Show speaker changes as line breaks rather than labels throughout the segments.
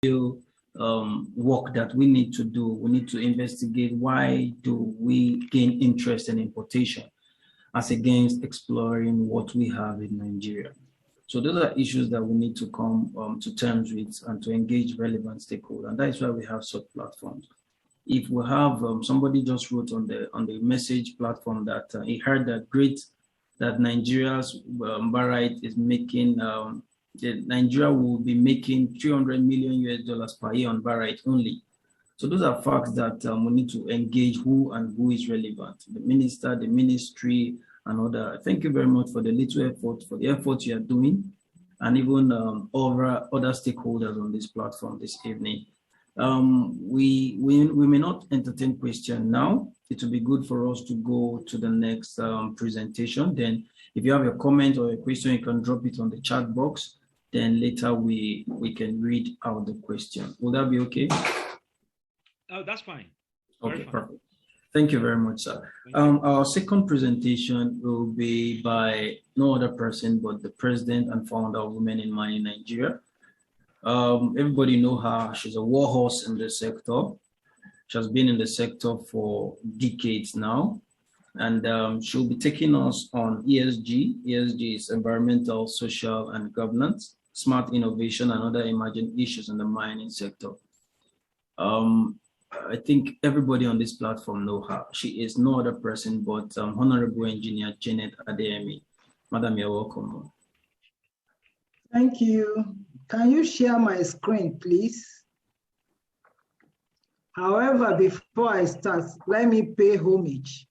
work that we need to do. We need to investigate why do we gain interest in importation as against exploring what we have in Nigeria. So those are issues that we need to come to terms with and to engage relevant stakeholders. And that is why we have such platforms. If we have somebody just wrote on the message platform that he heard that Nigeria's barite is making, Nigeria will be making $300 million per year on barite only. So those are facts that we need to engage who is relevant, the minister, the ministry, and other. Thank you very much for the effort you are doing, and even other stakeholders on this platform this evening. We may not entertain questions now. It will be good for us to go to the next presentation. Then if you have a comment or a question, you can drop it on the chat box. Then later we can read out the question. Will that be okay?
Oh, that's fine.
Okay, perfect. Thank you very much, sir. Our second presentation will be by no other person but the president and founder of Women in Mining Nigeria. Everybody know her. She's a warhorse in the sector. She has been in the sector for decades now. And she'll be taking us on ESG. ESG is environmental, social, and governance, smart innovation, and other emerging issues in the mining sector. I think everybody on this platform know her. She is no other person but Honorable Engineer Janet Adeyemi. Madam, you're welcome.
Thank you. Can you share my screen, please? However, before I start, let me pay homage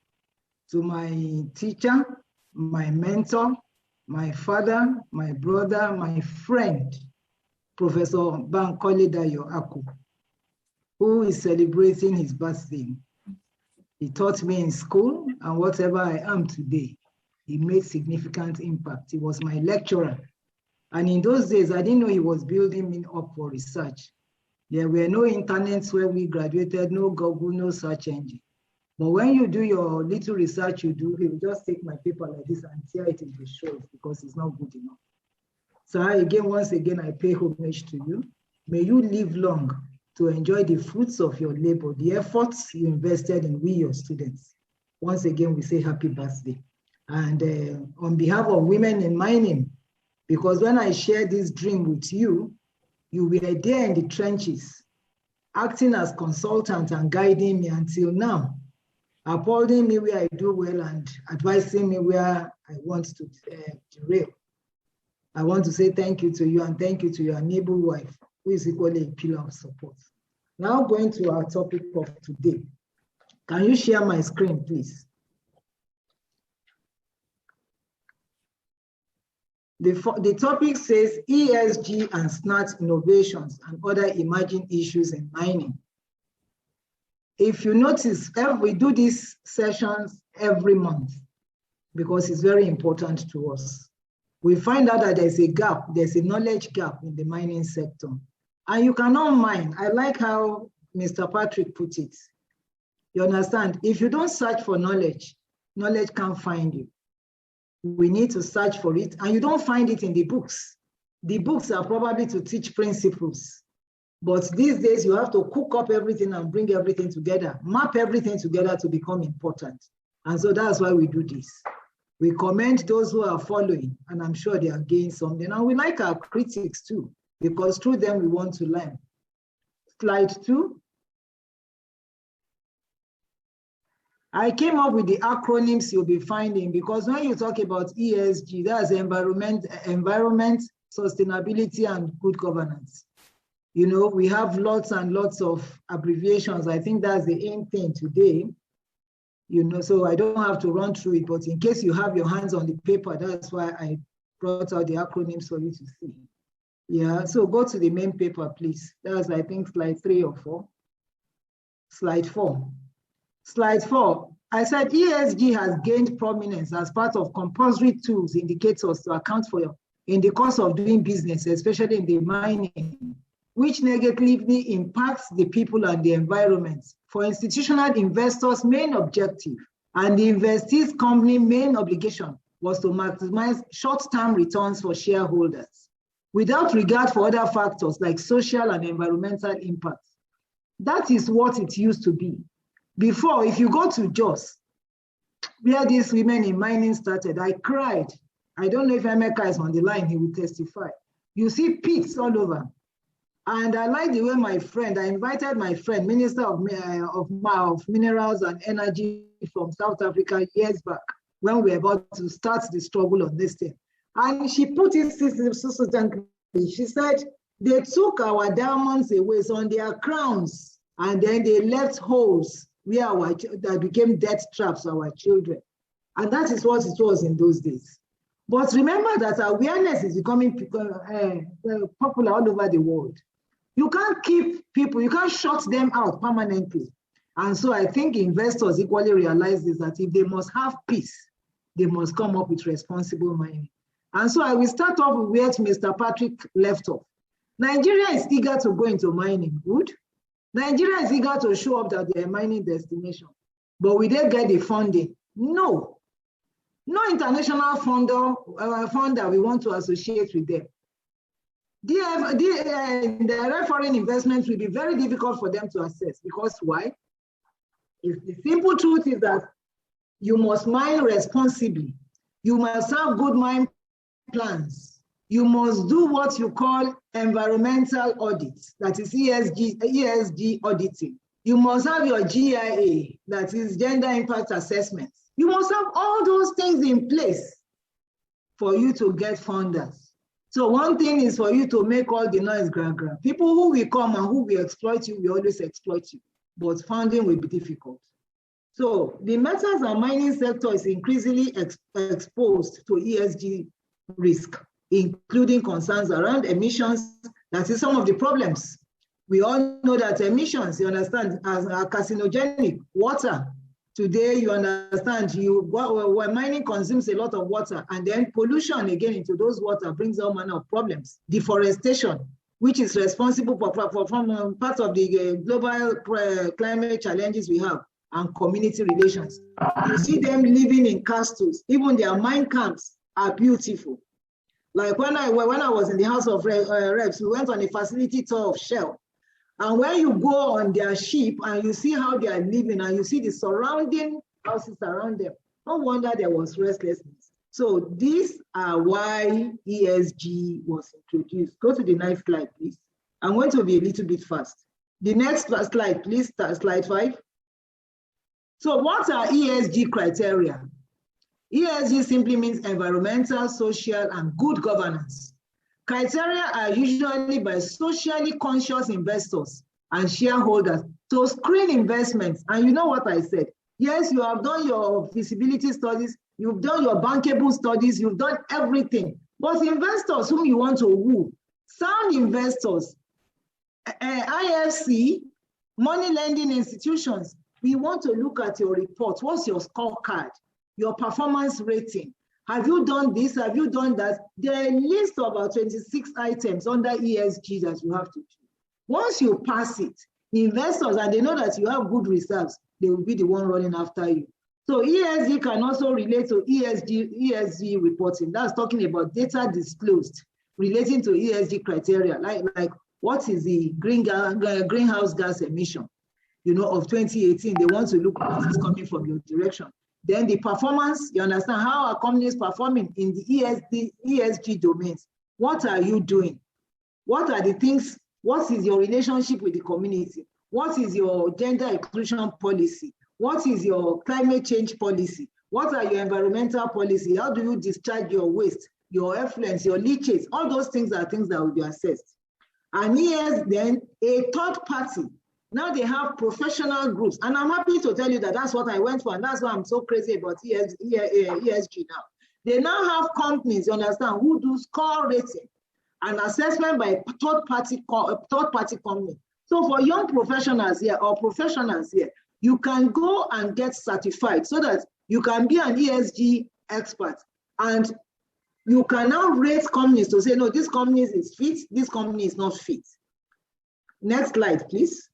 to my teacher, my mentor, my father, my brother, my friend, Professor Bankole Dayo Aku, who is celebrating his birthday. He taught me in school, and whatever I am today, he made significant impact. He was my lecturer. And in those days, I didn't know he was building me up for research. There were no internets where we graduated, no Google, no search engine. But when you do your little research you do, he will just take my paper like this and tear it into shreds because it's not good enough. So once again, I pay homage to you. May you live long to enjoy the fruits of your labor, the efforts you invested in we, your students. Once again, we say happy birthday. And on behalf of Women in Mining, because when I shared this dream with you, you were there in the trenches, acting as consultant and guiding me until now, upholding me where I do well and advising me where I want to derail. I want to say thank you to you and thank you to your neighbor wife, who is equally a pillar of support. Now going to our topic of today. Can you share my screen, please? The topic says ESG and smart innovations and other emerging issues in mining. If you notice, we do these sessions every month because it's very important to us. We find out that there's a gap, there's a knowledge gap in the mining sector. And you cannot mine. I like how Mr. Patrick put it. You understand? If you don't search for knowledge, knowledge can't find you. We need to search for it, and you don't find it in the books. The books are probably to teach principles, but these days you have to cook up everything and bring everything together, map everything together to become important. And so that's why we do this. We commend those who are following, and I'm sure they are gaining something. And we like our critics too, because through them we want to learn. Slide 2. I came up with the acronyms you'll be finding because when you talk about ESG, that's environment, sustainability, and good governance. You know, we have lots and lots of abbreviations. I think that's the aim thing today. You know, so I don't have to run through it, but in case you have your hands on the paper, that's why I brought out the acronyms for you to see. Yeah, so go to the main paper, please. That's, I think, slide 3 or 4. Slide 4. Slide 4, I said ESG has gained prominence as part of compulsory tools, indicators to account for in the course of doing business, especially in the mining, which negatively impacts the people and the environment. For institutional investors' main objective and the investees' company main obligation was to maximize short-term returns for shareholders. without regard for other factors like social and environmental impact. That is what it used to be. Before, if you go to Jos, where these women in mining started, I cried. I don't know if Emeka is on the line, he will testify. You see pits all over. And I like the way I invited my friend, Minister of Minerals and Energy from South Africa years back, when we were about to start the struggle on this thing. And she put it so gently. She said, they took our diamonds away on their crowns, and then they left holes where that became death traps for our children. And that is what it was in those days. But remember that awareness is becoming popular all over the world. You can't keep people, you can't shut them out permanently. And so I think investors equally realize this, that if they must have peace, they must come up with responsible mining. And so I will start off with where Mr. Patrick left off. Nigeria is eager to go into mining, good. Nigeria is eager to show up that they're a mining destination. But will they get the funding? No. No international funder we want to associate with them. The foreign investments will be very difficult for them to assess. Because why? The simple truth is that you must mine responsibly. You must have good mine plans. You must do what you call environmental audits, that is ESG auditing. You must have your GIA, that is gender impact assessment. You must have all those things in place for you to get funders. So one thing is for you to make all the noise gra-gra. People who will come and who will exploit you will always exploit you, but funding will be difficult. So the metals and mining sector is increasingly exposed to ESG risk, including concerns around emissions. That is some of the problems. We all know that emissions, you understand, are carcinogenic. Water, today you understand, when mining consumes a lot of water, and then pollution again into those water brings all manner of problems. Deforestation, which is responsible for part of the global climate challenges we have, and community relations. You see them living in castles. Even their mine camps are beautiful. Like when I was in the House of Reps, we went on a facility tour of Shell. And when you go on their ship and you see how they are living and you see the surrounding houses around them, no wonder there was restlessness. So these are why ESG was introduced. Go to the next slide, please. I'm going to be a little bit fast. The next slide, please, slide 5. So what are ESG criteria? ESG simply means environmental, social, and good governance. Criteria are usually by socially conscious investors and shareholders to screen investments. And you know what I said? Yes, you have done your feasibility studies, you've done your bankable studies, you've done everything. But investors whom you want to woo, sound investors, IFC, money lending institutions, we want to look at your report. What's your scorecard? Your performance rating. Have you done this? Have you done that? There are a list of about 26 items under ESG that you have to do. Once you pass it, investors, and they know that you have good reserves, they will be the one running after you. So ESG can also relate to ESG reporting. That's talking about data disclosed relating to ESG criteria, like what is the greenhouse gas emission, of 2018. They want to look what is coming from your direction. Then the performance, you understand how are companies performing in the ESG domains. What are you doing? What are the things? What is your relationship with the community? What is your gender inclusion policy? What is your climate change policy? What are your environmental policy? How do you discharge your waste, your effluents, your leachates? All those things are things that will be assessed. And here's then a third party. Now they have professional groups, and I'm happy to tell you that that's what I went for, and that's why I'm so crazy about ESG now. They now have companies, you understand, who do score rating and assessment by third-party company. So for young professionals here or professionals here, you can go and get certified so that you can be an ESG expert, and you can now rate companies to say, no, this company is fit, this company is not fit. Next slide, please.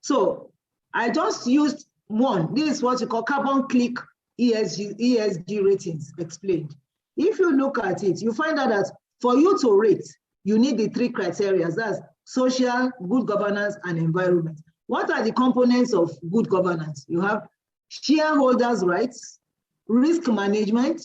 So I just used one. This is what you call carbon click ESG ratings explained. If you look at it, you find out that for you to rate, you need the 3 criteria, that's social, good governance, and environment. What are the components of good governance? You have shareholders' rights, risk management,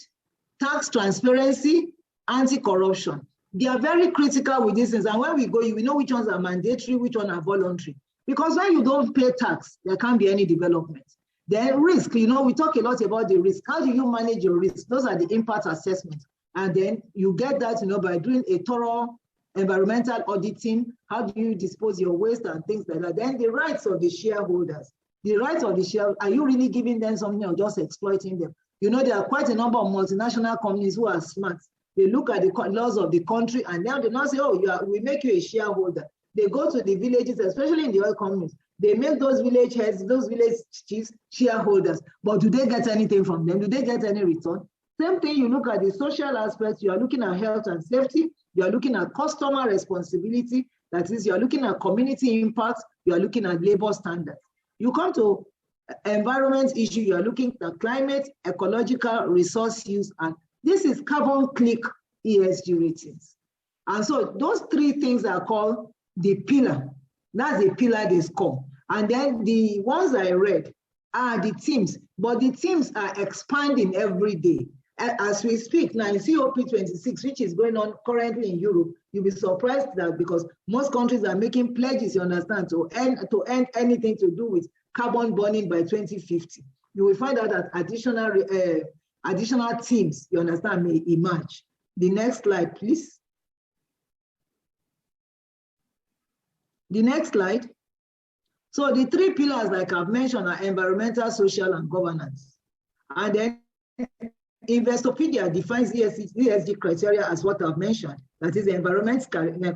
tax transparency, anti-corruption. They are very critical with these things. And when we go, we know which ones are mandatory, which ones are voluntary. Because when you don't pay tax, there can't be any development. Then risk, we talk a lot about the risk. How do you manage your risk? Those are the impact assessments. And then you get that, by doing a thorough environmental auditing. How do you dispose your waste and things like that? Then the rights of the shareholders. The rights of the shareholders, are you really giving them something or just exploiting them? There are quite a number of multinational companies who are smart. They look at the laws of the country and now they not say, oh, we make you a shareholder. They go to the villages, especially in the oil companies. They make those village heads, those village chiefs shareholders. But do they get anything from them? Do they get any return? Same thing, you look at the social aspects, you are looking at health and safety, you are looking at customer responsibility, that is, you are looking at community impact, you are looking at labor standards. You come to environment issue, you are looking at climate, ecological resource use, and this is carbon click ESG ratings. And so those 3 things are called the pillar. That's the pillar they score. And then the ones I read are the teams, but the teams are expanding every day. As we speak now in COP26, which is going on currently in Europe, you'll be surprised that because most countries are making pledges, you understand, to end anything to do with carbon burning by 2050. You will find out that additional teams, you understand, may emerge. The next slide, please. The next slide. So the 3 pillars, like I've mentioned, are environmental, social, and governance. And then Investopedia defines ESG criteria as what I've mentioned. That is, the environment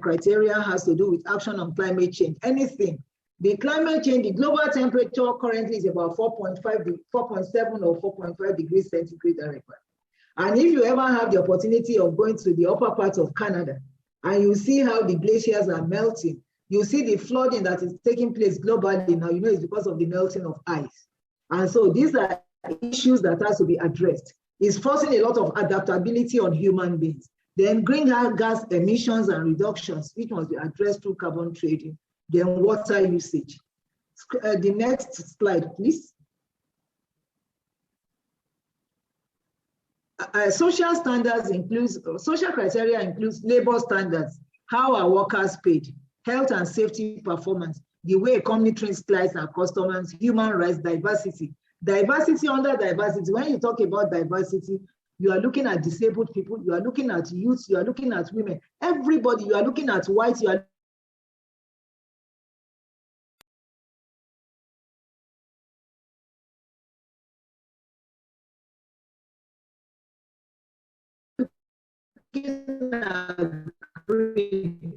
criteria has to do with action on climate change. Anything. The climate change, the global temperature currently is about 4.7 or 4.5 degrees centigrade. And if you ever have the opportunity of going to the upper part of Canada, and you see how the glaciers are melting, you see the flooding that is taking place globally now, it's because of the melting of ice. And so these are issues that has to be addressed. It's forcing a lot of adaptability on human beings. Then greenhouse gas emissions and reductions, which must be addressed through carbon trading. Then water usage. The next slide, please. Social criteria includes labor standards, how are workers paid, health and safety performance, the way a company treats clients and customers, human rights, diversity. Diversity under diversity, when you talk about diversity, you are looking at disabled people, you are looking at youth, you are looking at women, everybody, you are looking at whites, you are looking at green.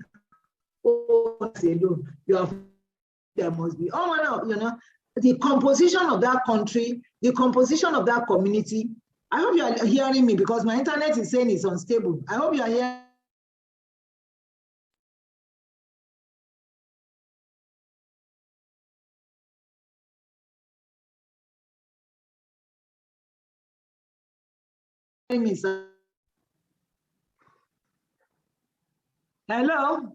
There must be the composition of that country, the composition of that community. I hope you are hearing me because my internet is saying it's unstable. I hope you are hearing. Me, sir. Hello?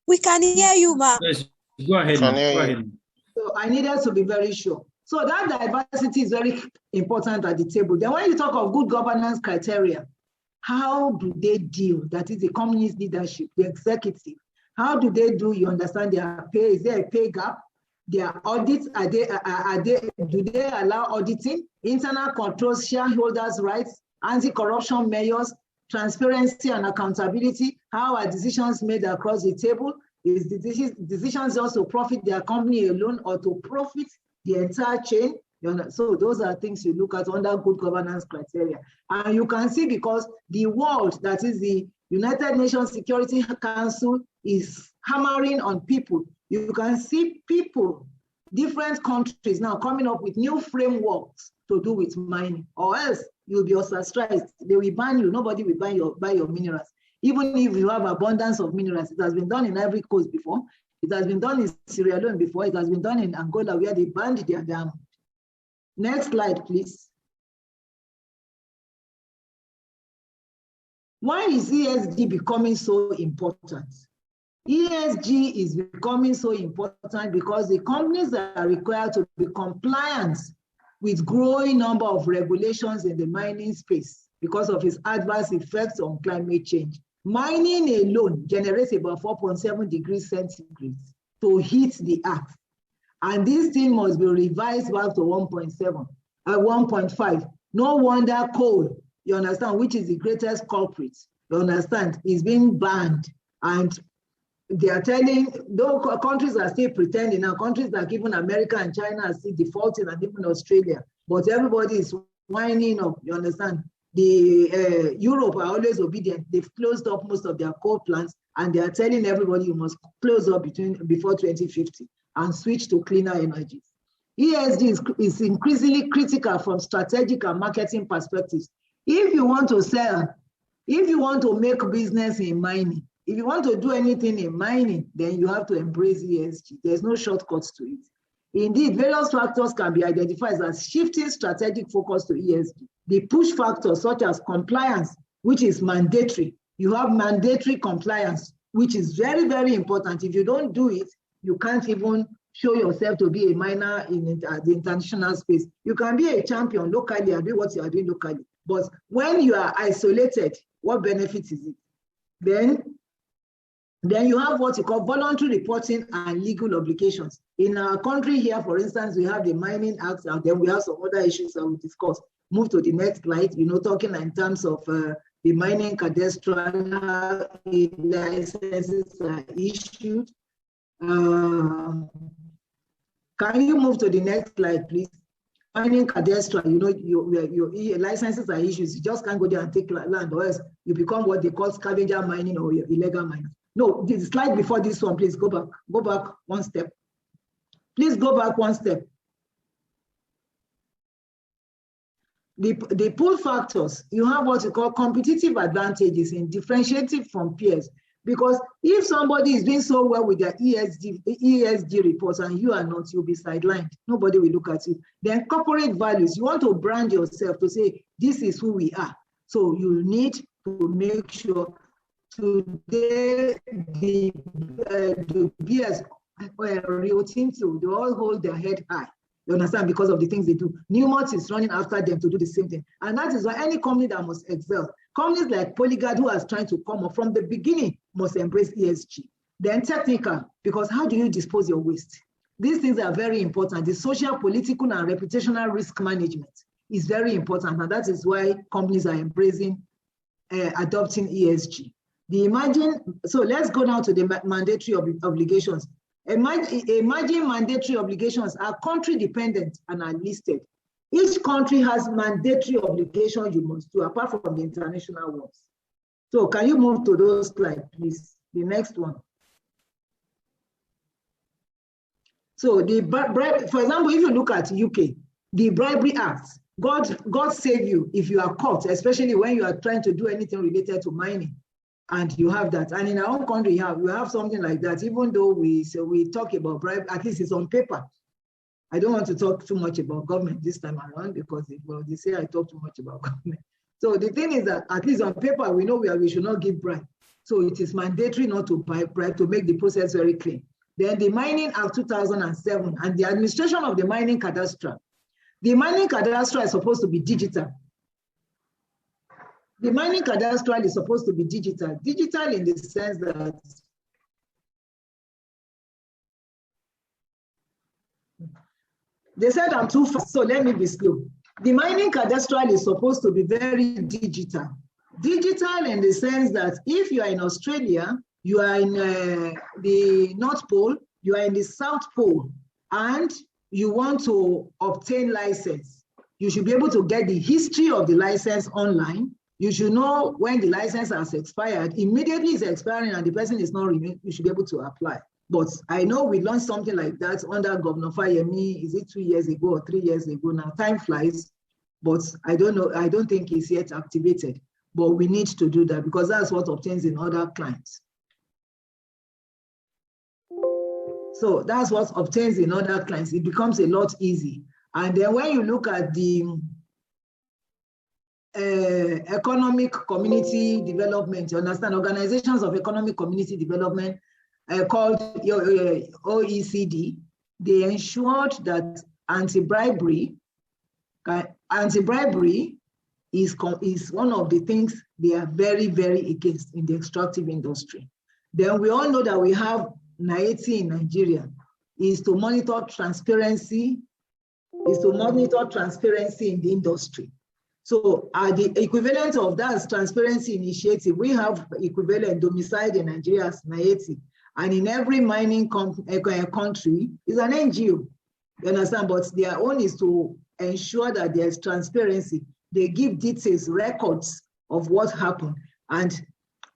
We can hear you, ma.
Yes, go ahead. Go ahead.
So I needed to be very sure. So that diversity is very important at the table. Then when you talk of good governance criteria, how do they deal? That is the company's leadership, the executive. How do they do? You understand their pay? Is there a pay gap? Their audits, do they allow auditing? Internal controls, shareholders' rights, anti-corruption measures, transparency and accountability. How are decisions made across the table? Is the decisions also profit their company alone or to profit the entire chain? So those are things you look at under good governance criteria. And you can see because the world, that is the United Nations Security Council, is hammering on people. You can see people, different countries now coming up with new frameworks to do with mining, or else you'll be ostracized. They will ban you. Nobody will buy your minerals. Even if you have abundance of minerals, it has been done in Ivory Coast before. It has been done in Sierra Leone before. It has been done in Angola where they banned their diamond. Next slide, please. Why is ESG becoming so important? ESG is becoming so important because the companies are required to be compliant with growing number of regulations in the mining space because of its adverse effects on climate change. Mining alone generates about 4.7 degrees centigrade to heat the earth. And this thing must be revised back to 1.5. No wonder coal, you understand, which is the greatest culprit, you understand, is being banned. And they are telling, though countries are still pretending now, countries like even America and China are still defaulting, and even Australia, but everybody is winding up, you understand. The Europe are always obedient. They've closed up most of their coal plants, and they are telling everybody you must close up before 2050 and switch to cleaner energies. ESG is increasingly critical from strategic and marketing perspectives. If you want to sell, if you want to make business in mining, if you want to do anything in mining, then you have to embrace ESG. There's no shortcuts to it. Indeed, various factors can be identified as shifting strategic focus to ESG. The push factors such as compliance, which is mandatory. You have mandatory compliance, which is very, very important. If you don't do it, you can't even show yourself to be a miner in the international space. You can be a champion locally and do what you are doing locally. But when you are isolated, what benefit is it? Then you have what you call voluntary reporting and legal obligations. In our country here, for instance, we have the Mining Act, and then we have some other issues that we discuss. Move to the next slide, talking in terms of the mining cadastral licenses are issued. Can you move to the next slide, please? Mining cadastral, your licenses are issued. You just can't go there and take land, or else you become what they call scavenger mining or illegal mining. No, the slide before this one, please go back. Go back one step. Please go back one step. The pull factors, you have what you call competitive advantages in differentiating from peers. Because if somebody is doing so well with their ESG reports and you are not, you'll be sidelined. Nobody will look at you. Then corporate values, you want to brand yourself to say, this is who we are. So you need to make sure today the BS Rio Tinto, they all hold their head high. You understand? Because of the things they do. Newmont is running after them to do the same thing. And that is why any company that must excel, companies like Polyguard, who are trying to come up from the beginning, must embrace ESG. Then technical, because how do you dispose your waste? These things are very important. The social, political, and reputational risk management is very important. And that is why companies are embracing, adopting ESG. So let's go now to the mandatory obligations. Emerging mandatory obligations are country dependent and are listed. Each country has mandatory obligations you must do apart from the international ones. So can you move to those slides, please? The next one. So for example, if you look at UK, the Bribery Act, God save you if you are caught, especially when you are trying to do anything related to mining. And you have that. And in our own country, we have something like that, even though we talk about bribe, at least it's on paper. I don't want to talk too much about government this time around because they say I talk too much about government. So the thing is that at least on paper, we know we should not give bribe. So it is mandatory not to bribe to make the process very clean. Then the Mining Act 2007 and the administration of the mining cadastral. The mining cadastral is supposed to be digital. The mining cadastral is supposed to be digital. Digital in the sense that they said I'm too fast, so let me be slow. The mining cadastral is supposed to be very digital. Digital in the sense that if you are in Australia, you are in the North Pole, you are in the South Pole, and you want to obtain license, you should be able to get the history of the license online. You should know when the license has expired. Immediately it's expiring and the person is not renewed, you should be able to apply. But I know we launched something like that under Governor Fayemi, is it 2 years ago or 3 years ago now? Time flies, but I don't know, I don't think it's yet activated. But we need to do that because that's what obtains in other clients. So that's what obtains in other clients. It becomes a lot easy. And then when you look at the economic community development, you understand, organizations of economic community development called OECD, they ensured that anti-bribery is one of the things they are very, very against in the extractive industry. Then we all know that we have NAETI in Nigeria, is to monitor transparency, in the industry. So the equivalent of that transparency initiative, we have equivalent domiciled in Nigeria as NAETI, and in every mining country is an NGO, you understand, but their own is to ensure that there's transparency. They give details, records of what happened. And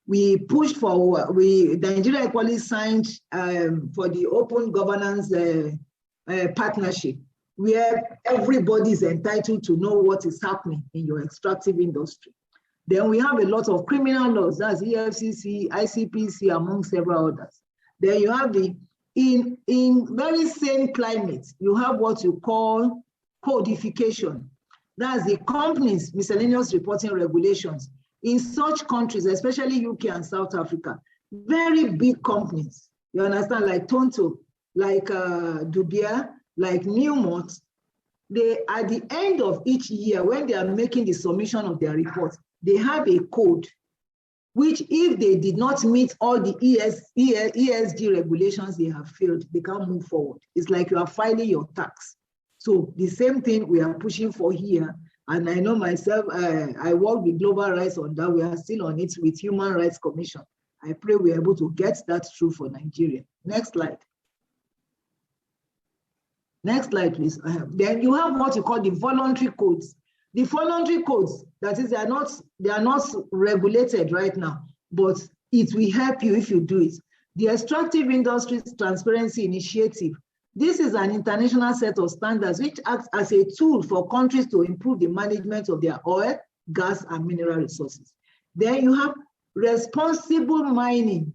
we pushed for, Nigeria equally signed for the open governance partnership, where everybody is entitled to know what is happening in your extractive industry. Then we have a lot of criminal laws, that's EFCC, ICPC, among several others. Then you have in very same climate, you have what you call codification. That's the companies' miscellaneous reporting regulations. In such countries, especially UK and South Africa, very big companies, you understand, like Tonto, like Dubia, like Newmont, they, at the end of each year, when they are making the submission of their report, they have a code, which if they did not meet all the ESG regulations they have failed, they can't move forward. It's like you are filing your tax. So the same thing we are pushing for here. And I know myself, I work with Global Rights on that. We are still on it with Human Rights Commission. I pray we're able to get that through for Nigeria. Next slide. Next slide, please. Then you have what you call the voluntary codes. The voluntary codes, that is, they are not regulated right now, but it will help you if you do it. The Extractive Industries Transparency Initiative. This is an international set of standards which acts as a tool for countries to improve the management of their oil, gas, and mineral resources. Then you have responsible mining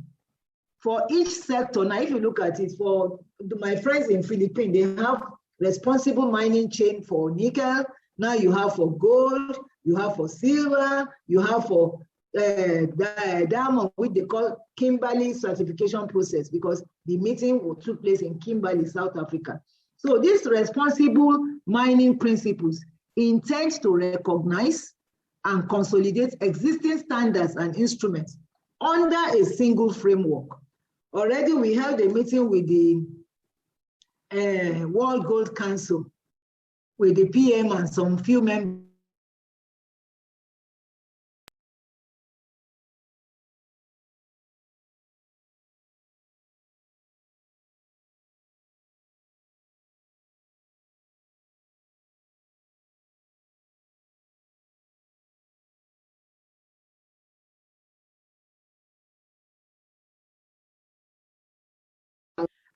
for each sector. Now, if you look at it, for my friends in Philippines, they have responsible mining chain for nickel. Now you have for gold, you have for silver, you have for diamond, which they call Kimberley certification process, because the meeting took place in Kimberley, South Africa. So these responsible mining principles intend to recognize and consolidate existing standards and instruments under a single framework. Already we held a meeting with the World Gold Council, with the PM and some few members.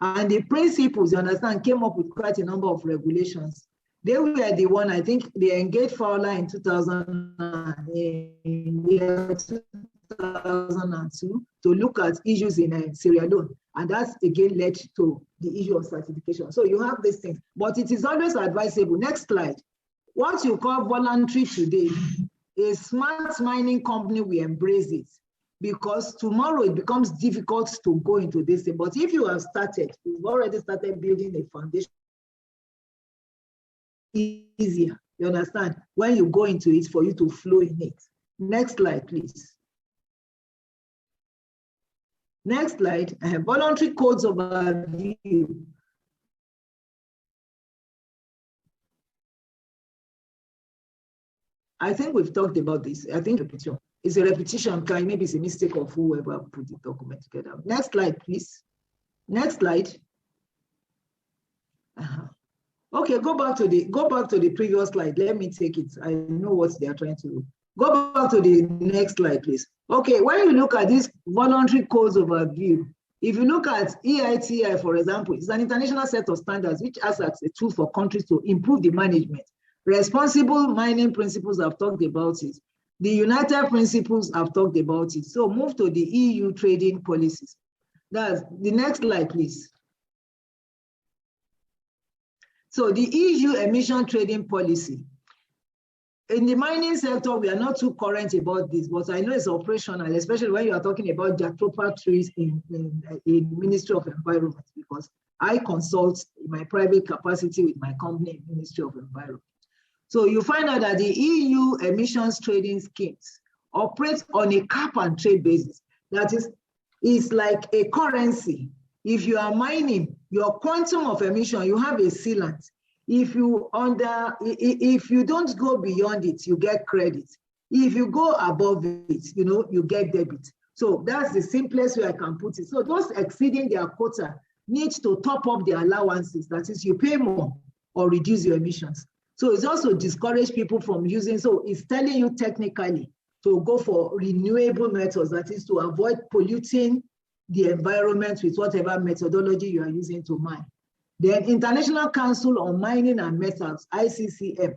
And the principles, you understand, came up with quite a number of regulations. They were the one, I think they engaged Fowler in 2002 to look at issues in Sierra Leone. And that again led to the issue of certification. So you have these things, but it is always advisable. Next slide. What you call voluntary today, a smart mining company will embrace it, because tomorrow it becomes difficult to go into this thing. But if you have started, you've already started building a foundation, easier, you understand, when you go into it for you to flow in it. Next slide, please. Next slide, voluntary codes overview. I think we've talked about this. I think it's a repetition, maybe it's a mistake of whoever put the document together. Next slide, please. Next slide. Okay, go back to the previous slide. Let me take it. I know what they are trying to do. Go back to the next slide, please. Okay, when you look at this voluntary codes overview, if you look at EITI, for example, it's an international set of standards which acts as a tool for countries to improve the management. Responsible mining principles, I've talked about it. The United Principles, I've talked about it. So move to the EU trading policies. That's the next slide, please. So the EU emission trading policy. in the mining sector, we are not too current about this, but I know it's operational, especially when you are talking about jatropha trees in Ministry of Environment, because I consult in my private capacity with my company in Ministry of Environment. So you find out that the EU emissions trading schemes operate on a cap and trade basis. That is like a currency. If you are mining, your quantum of emission, you have a sealant. If you don't go beyond it, you get credit. If you go above it, you get debit. So that's the simplest way I can put it. So those exceeding their quota need to top up their allowances. That is, you pay more or reduce your emissions. So it's also discourage people from using, so it's telling you technically to go for renewable methods, that is to avoid polluting the environment with whatever methodology you are using to mine. Then International Council on Mining and Metals, ICCM.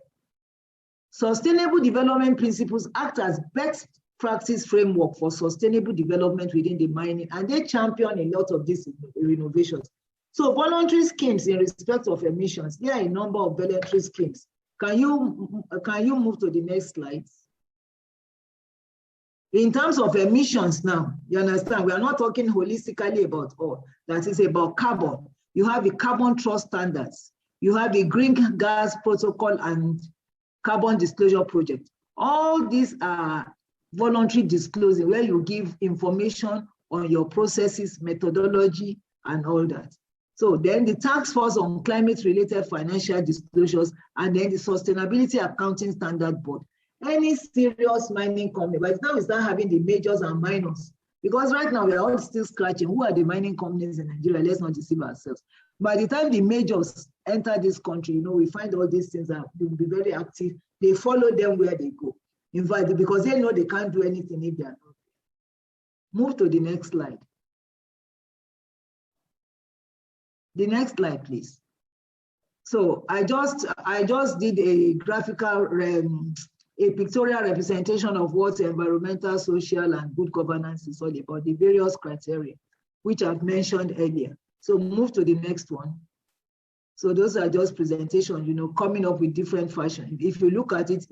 Sustainable Development Principles act as best practice framework for sustainable development within the mining, and they champion a lot of these innovations. So voluntary schemes in respect of emissions, there are a number of voluntary schemes. Can you move to the next slide? In terms of emissions now, you understand, we are not talking holistically about all. That is about carbon. You have the carbon trust standards. You have the green gas protocol and carbon disclosure project. All these are voluntary disclosing, where you give information on your processes, methodology, and all that. So then the task force on climate-related financial disclosures, and then the Sustainability Accounting Standard Board. Any serious mining company, but now we start having the majors and minors, because right now we are all still scratching who are the mining companies in Nigeria. Let's not deceive ourselves. By the time the majors enter this country, we find all these things that will be very active. They follow them where they go. In fact, because they know they can't do anything if they are not there. Move to the next slide. The next slide, please. So I just did a graphical, a pictorial representation of what environmental, social, and good governance is all about, the various criteria, which I've mentioned earlier. So move to the next one. So those are just presentations, coming up with different fashion. If you look at it,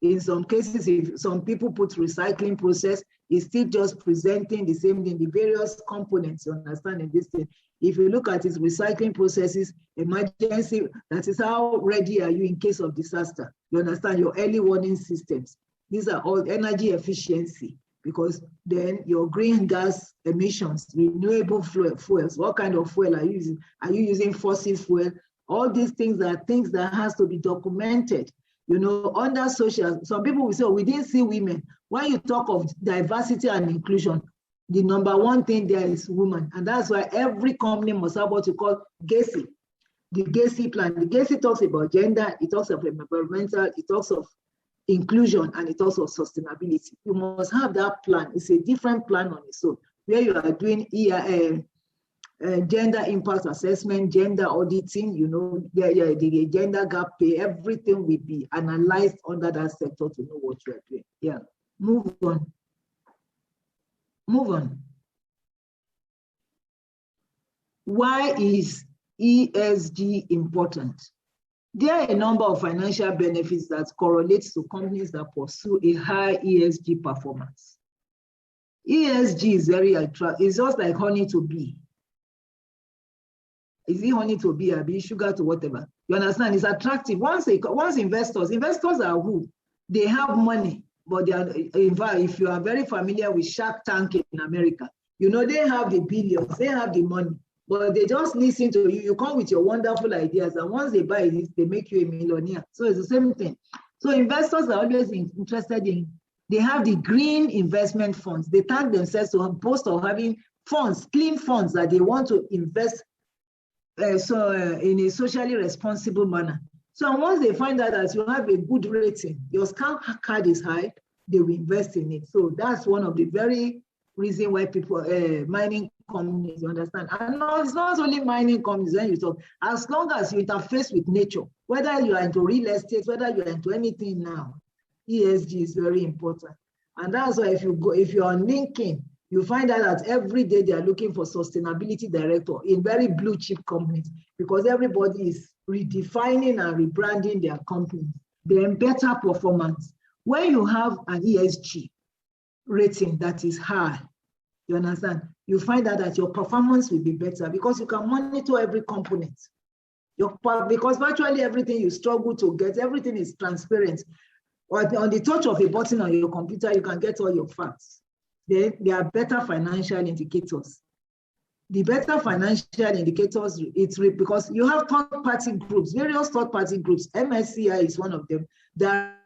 in some cases, if some people put recycling process, it's still just presenting the same thing, the various components, you understand, in this thing. If you look at its recycling processes, emergency, that is how ready are you in case of disaster. You understand, your early warning systems. These are all energy efficiency, because then your green gas emissions, renewable fuels, what kind of fuel are you using? Are you using fossil fuel? All these things are things that has to be documented. Under social, some people will say, we didn't see women. When you talk of diversity and inclusion, the number one thing there is women. And that's why every company must have what you call GACI, the GACI plan. The GACI talks about gender, it talks of environmental, it talks of inclusion, and it talks of sustainability. You must have that plan. It's a different plan on its own, where you are doing gender impact assessment, gender auditing, the gender gap pay, everything will be analyzed under that sector to know what you are doing. Yeah, move on. Move on. Why is ESG important? There are a number of financial benefits that correlate to companies that pursue a high ESG performance. ESG is very attractive. It's just like honey to bee. Is it honey to bee or bee sugar to whatever? You understand? It's attractive. Once investors are who? They have money, but they are, in fact, if you are very familiar with Shark Tank in America, they have the billions, they have the money, but they just listen to you. You come with your wonderful ideas, and once they buy it, they make you a millionaire. So it's the same thing. So investors are always interested in, they have the green investment funds. They tag themselves to boast of having funds, clean funds that they want to invest in a socially responsible manner. So once they find out that you have a good rating, your scout card is high, they will invest in it. So that's one of the very reasons why people, mining companies, you understand. And no, it's not only mining companies when you talk, as long as you interface with nature, whether you are into real estate, whether you are into anything now, ESG is very important. And that's why if you are on LinkedIn, you find out that every day they are looking for sustainability director in very blue chip companies, because everybody is redefining and rebranding their companies. then better performance. When you have an ESG rating that is high, you understand, you find out that your performance will be better because you can monitor every component. Because virtually everything you struggle to get, everything is transparent. Or on the touch of a button on your computer, you can get all your facts. There are better financial indicators. The better financial indicators, because you have third-party groups, various third-party groups. MSCI is one of them. That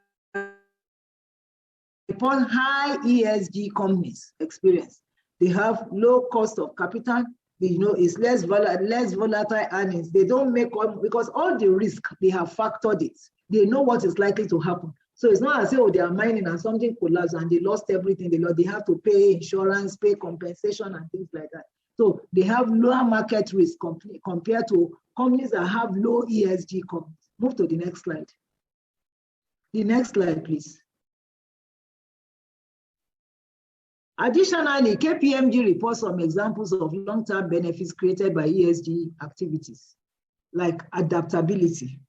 report high ESG companies experience. They have low cost of capital. It's less volatile earnings. They don't make because all the risk, they have factored it. They know what is likely to happen. So it's not as if they are mining and something collapsed and they lost everything. They have to pay insurance, pay compensation and things like that. So they have lower market risk compared to companies that have low ESG companies. Move to the next slide. The next slide, please. Additionally, KPMG reports some examples of long-term benefits created by ESG activities, like adaptability,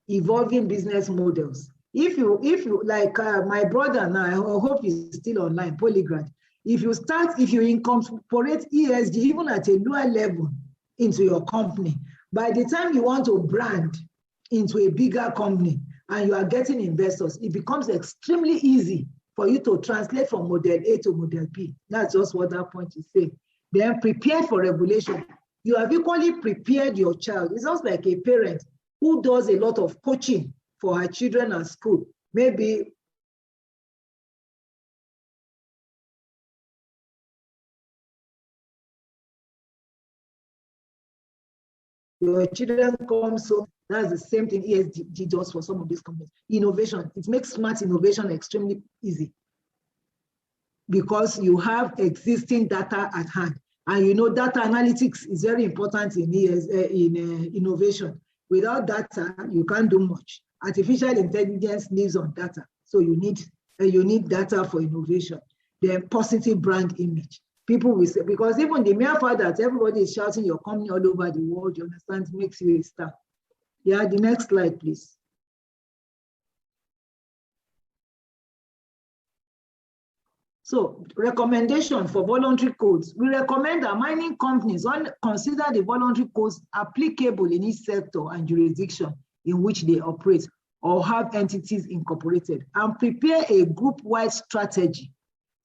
evolving business models. If you like my brother now, I hope he's still online, Polygraph. If you incorporate ESG even at a lower level into your company, by the time you want to brand into a bigger company and you are getting investors, it becomes extremely easy for you to translate from model A to model B. That's just what that point is saying. Then prepare for regulation. You have equally prepared your child. It's just like a parent who does a lot of coaching for her children at school. Maybe your children come, so that's the same thing ESG does for some of these companies. Innovation, it makes smart innovation extremely easy because you have existing data at hand. And data analytics is very important in innovation. Without data, you can't do much. Artificial intelligence lives on data. So you need data for innovation. Then positive brand image. People will say, because even the mere fact that everybody is shouting your company all over the world, you understand, makes you a star. Yeah, the next slide, please. So, recommendation for voluntary codes. We recommend that mining companies consider the voluntary codes applicable in each sector and jurisdiction in which they operate or have entities incorporated, and prepare a group-wide strategy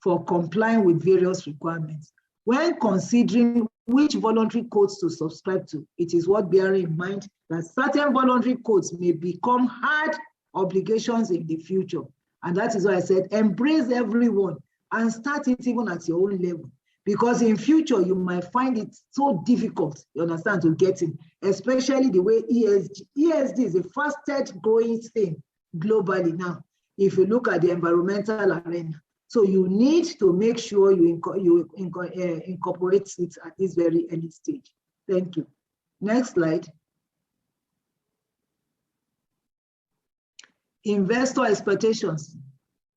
for complying with various requirements. When considering which voluntary codes to subscribe to, it is worth bearing in mind that certain voluntary codes may become hard obligations in the future. And that is why I said, embrace everyone and start it even at your own level. Because in future, you might find it so difficult, you understand, to get in, especially the way ESG is the fastest growing thing globally now, if you look at the environmental arena. So you need to make sure you incorporate it at this very early stage. Thank you. Next slide. Investor expectations.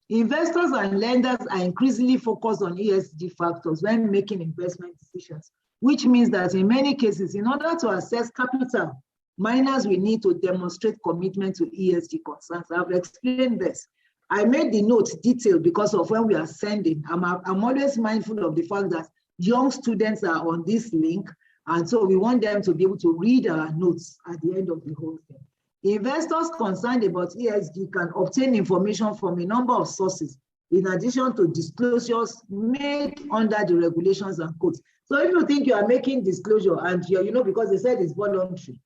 Investors and lenders are increasingly focused on ESG factors when making investment decisions, which means that in many cases, in order to access capital, miners will need to demonstrate commitment to ESG concerns. I've explained this. I made the note detailed because of when we are sending. I'm always mindful of the fact that young students are on this link, and so we want them to be able to read our notes at the end of the whole thing. Investors concerned about ESG can obtain information from a number of sources, in addition to disclosures made under the regulations and codes. So if you think you are making disclosure and because they said it's voluntary,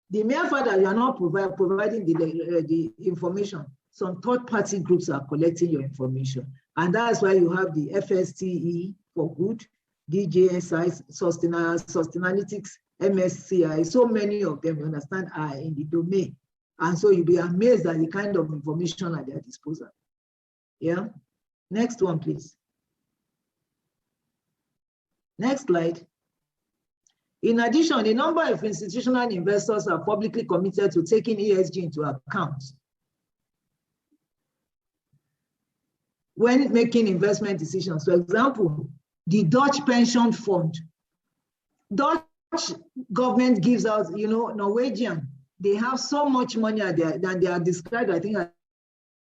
the mere fact that you are not providing the information, some third-party groups are collecting your information. And that's why you have the FSTE for good, DJSI, Sustainalytics, MSCI, so many of them, you understand, are in the domain. And so you'll be amazed at the kind of information at their disposal. Yeah. Next one, please. Next slide. In addition, a number of institutional investors are publicly committed to taking ESG into account when making investment decisions. For example, the Dutch pension fund. Dutch government gives out, Norwegian, they have so much money than they are described, I think,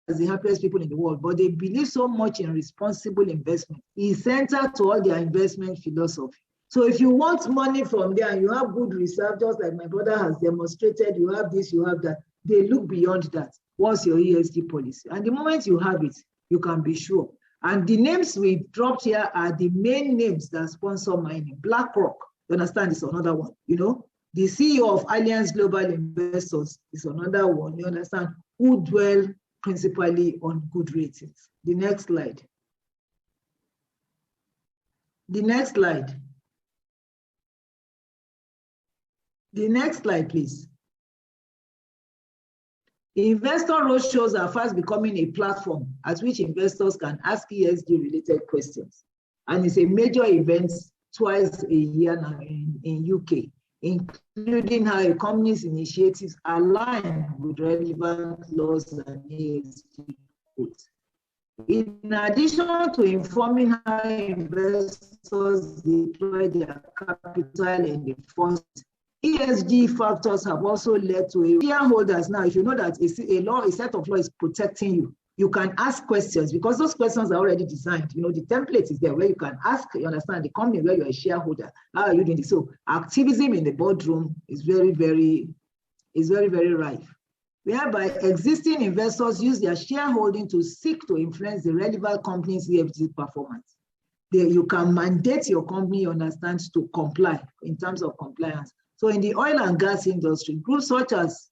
as the happiest people in the world, but they believe so much in responsible investment. It's central to all their investment philosophy. So if you want money from there and you have good reserve, just like my brother has demonstrated, you have this, you have that, they look beyond that. What's your ESG policy? And the moment you have it, you can be sure. And the names we dropped here are the main names that sponsor mining. BlackRock, you understand, is another one. You know, the CEO of Alliance Global Investors is another one. You understand, who dwell principally on good ratings. The next slide. The next slide. The next slide, please. Investor roadshows are fast becoming a platform at which investors can ask ESG-related questions. And it's a major event twice a year now in UK, including how a company's initiatives align with relevant laws and ESG codes. In addition to informing how investors deploy their capital in the funds, ESG factors have also led to shareholders. Now, if you know that a set of law is protecting you, you can ask questions because those questions are already designed. You know, the template is there where you can ask, you understand, the company where you're a shareholder, how are you doing this? So activism in the boardroom is very, very rife. Whereby existing investors use their shareholding to seek to influence the relevant company's ESG performance. You can mandate your company, you understand, to comply in terms of compliance. So in the oil and gas industry, groups such as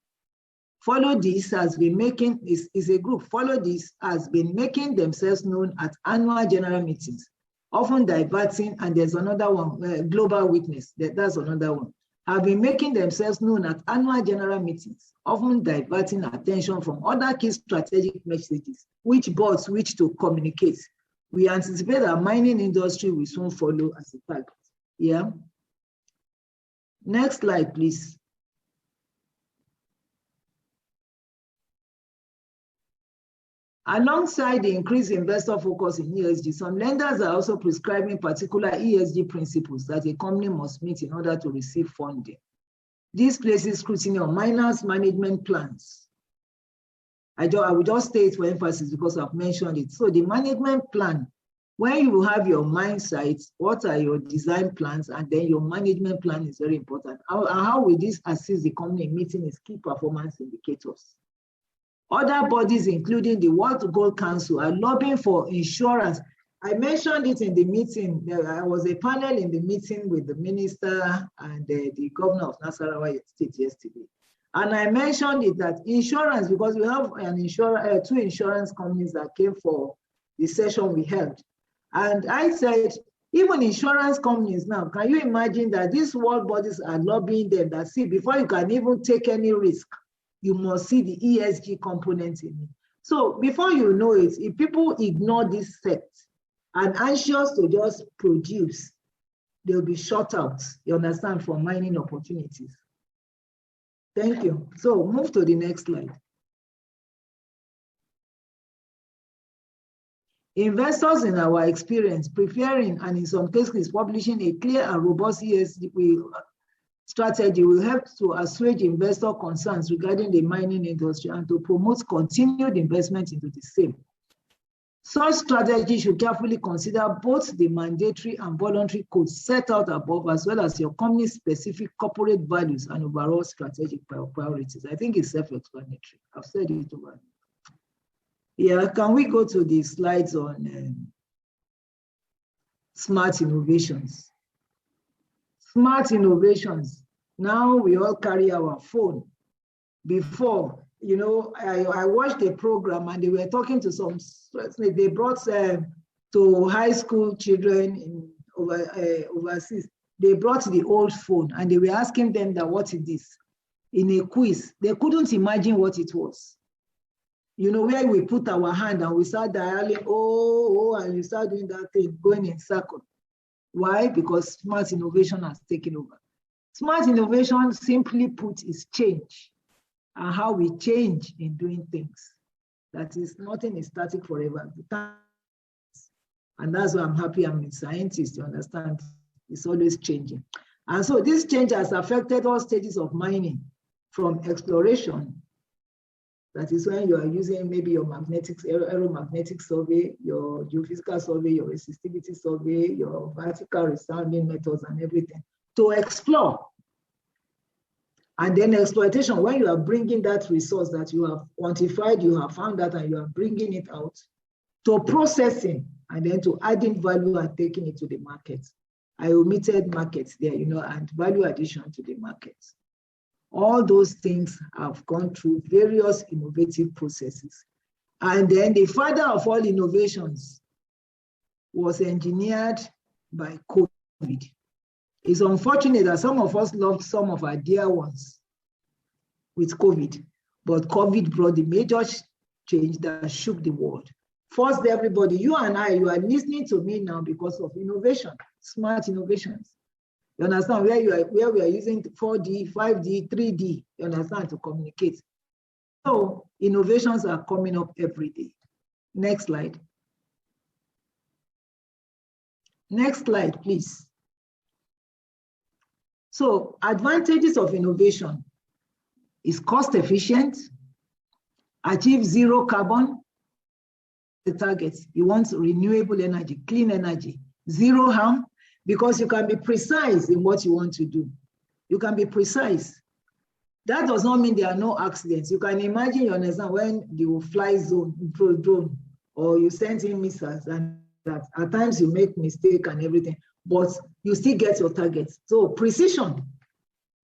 Follow This has been making, is a group, Follow This has been making themselves known at annual general meetings, often diverting, and there's another one, Global Witness, that's another one, have been making themselves known at annual general meetings, often diverting attention from other key strategic messages, which boards wish to communicate. We anticipate that mining industry will soon follow as a target. Yeah. Next slide, please. Alongside the increased investor focus in ESG, some lenders are also prescribing particular ESG principles that a company must meet in order to receive funding. This places scrutiny on miners' management plans. I will just state for emphasis because I've mentioned it. So the management plan, when you have your mine sites, what are your design plans, and then your management plan is very important. How will this assist the company in meeting its key performance indicators? Other bodies, including the World Gold Council, are lobbying for insurance. I mentioned it in the meeting. I was a panel in the meeting with the minister and the governor of Nasarawa State yesterday. And I mentioned it that insurance, because we have two insurance companies that came for the session we held. And I said, even insurance companies now, can you imagine that these world bodies are lobbying them that, see, before you can even take any risk, you must see the ESG component in it. So before you know it, if people ignore this set and anxious to just produce, they'll be shut out, you understand, for mining opportunities. Thank you. So move to the next slide. Investors, in our experience, preparing and in some cases publishing a clear and robust ESG strategy will help to assuage investor concerns regarding the mining industry and to promote continued investment into the same. Such strategy should carefully consider both the mandatory and voluntary codes set out above, as well as your company's specific corporate values and overall strategic priorities. I think it's self-explanatory. I've said it over. Yeah, can we go to the slides on smart innovations? Smart innovations. Now we all carry our phone. Before, you know, I watched a program and they were talking to some, they brought to high school children in overseas. They brought the old phone and they were asking them that, what is this? In a quiz, they couldn't imagine what it was. You know, where we put our hand and we start dialing, oh, and you start doing that thing, going in circle. Why? Because smart innovation has taken over. Smart innovation, simply put, is change and how we change in doing things. That is, nothing is static forever. And that's why I'm happy I'm a scientist, you understand? It's always changing. And so this change has affected all stages of mining, from exploration That is when you are using maybe your aeromagnetic survey, your geophysical survey, your resistivity survey, your vertical resounding methods and everything to explore. And then exploitation, when you are bringing that resource that you have quantified, you have found that, and you are bringing it out to processing, and then to adding value and taking it to the market. I omitted markets there, and value addition to the markets. All those things have gone through various innovative processes. And then the father of all innovations was engineered by COVID. It's unfortunate that some of us lost some of our dear ones with COVID, but COVID brought the major change that shook the world. Forced everybody, you and I, you are listening to me now because of innovation, smart innovations. You understand, where we are using 4D, 5D, 3D, you understand, to communicate. So innovations are coming up every day. Next slide. Next slide, please. So advantages of innovation is cost efficient, achieve zero carbon, the targets. You want renewable energy, clean energy, zero harm, because you can be precise in what you want to do. You can be precise. That does not mean there are no accidents. You can imagine, you understand, when you fly drone, or you send in missiles, and that at times you make mistake and everything, but you still get your targets. So precision,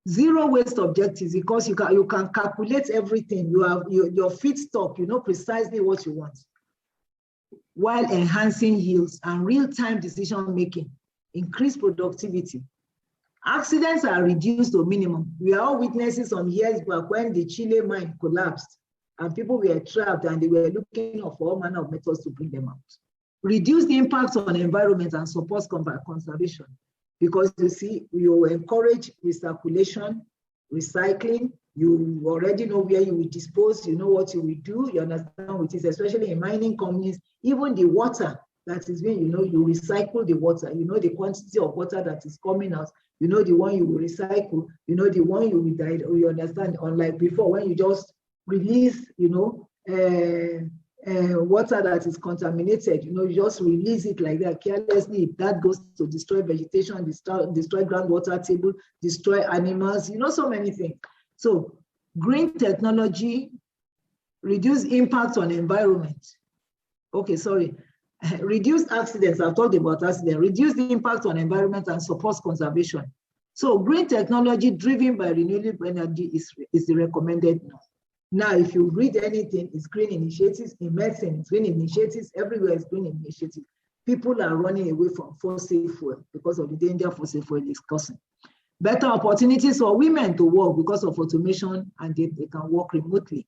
zero waste objectives, because you can calculate everything. You have your feet stop, you know precisely what you want, while enhancing yields and real-time decision making, increase productivity. Accidents are reduced to a minimum. We are all witnesses some years back when the Chile mine collapsed and people were trapped and they were looking for all manner of methods to bring them out. Reduce the impact on the environment and support conservation, because you see, you encourage recirculation, recycling. You already know where you will dispose, you know what you will do, you understand, which is especially in mining companies, even the water that is being, you recycle the water, the quantity of water that is coming out, the one you will recycle, the one you will die, you understand, unlike before when you just release, water that is contaminated, you just release it like that carelessly. That goes to destroy vegetation, destroy groundwater table, destroy animals, so many things. So green technology, reduce impact on environment. Okay, sorry. Reduce accidents, I've talked about accidents. Reduce the impact on environment and support conservation. So green technology driven by renewable energy is the recommended now. Now, if you read anything, it's green initiatives. In medicine, it's green initiatives. Everywhere is green initiatives. People are running away from fossil fuel because of the danger fossil fuel is causing. Better opportunities for women to work because of automation, and they can work remotely.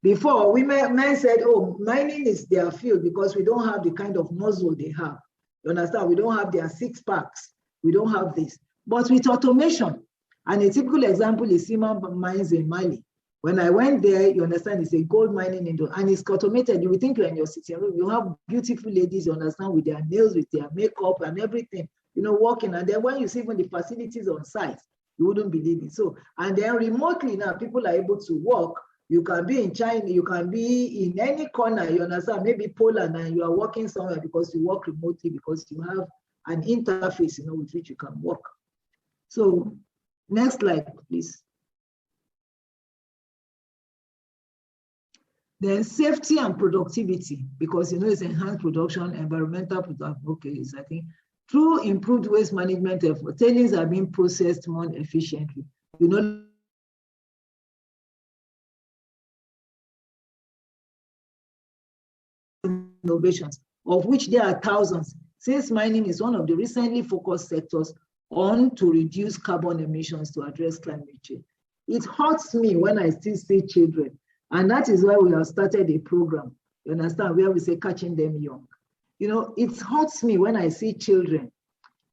Before, men said, oh, mining is their field because we don't have the kind of muscle they have. You understand? We don't have their six packs. We don't have this. But with automation, and a typical example is Sima mines in Mali. When I went there, you understand, it's a gold mining industry, and it's automated. You will think you're in your sitting room. You have beautiful ladies, you understand, with their nails, with their makeup and everything, working. And then when you see even the facilities on site, you wouldn't believe it. So, and then remotely now, people are able to work. You can be in China, you can be in any corner, you understand, maybe Poland, and you are working somewhere because you work remotely, because you have an interface, with which you can work. So, next slide, please. Then safety and productivity, because it's enhanced production, environmental production. Okay, I think through improved waste management efforts, tailings are being processed more efficiently. Innovations, of which there are thousands, since mining is one of the recently focused sectors on to reduce carbon emissions to address climate change. It hurts me when I still see children. And that is why we have started a program, you understand, where we say catching them young. It hurts me when I see children,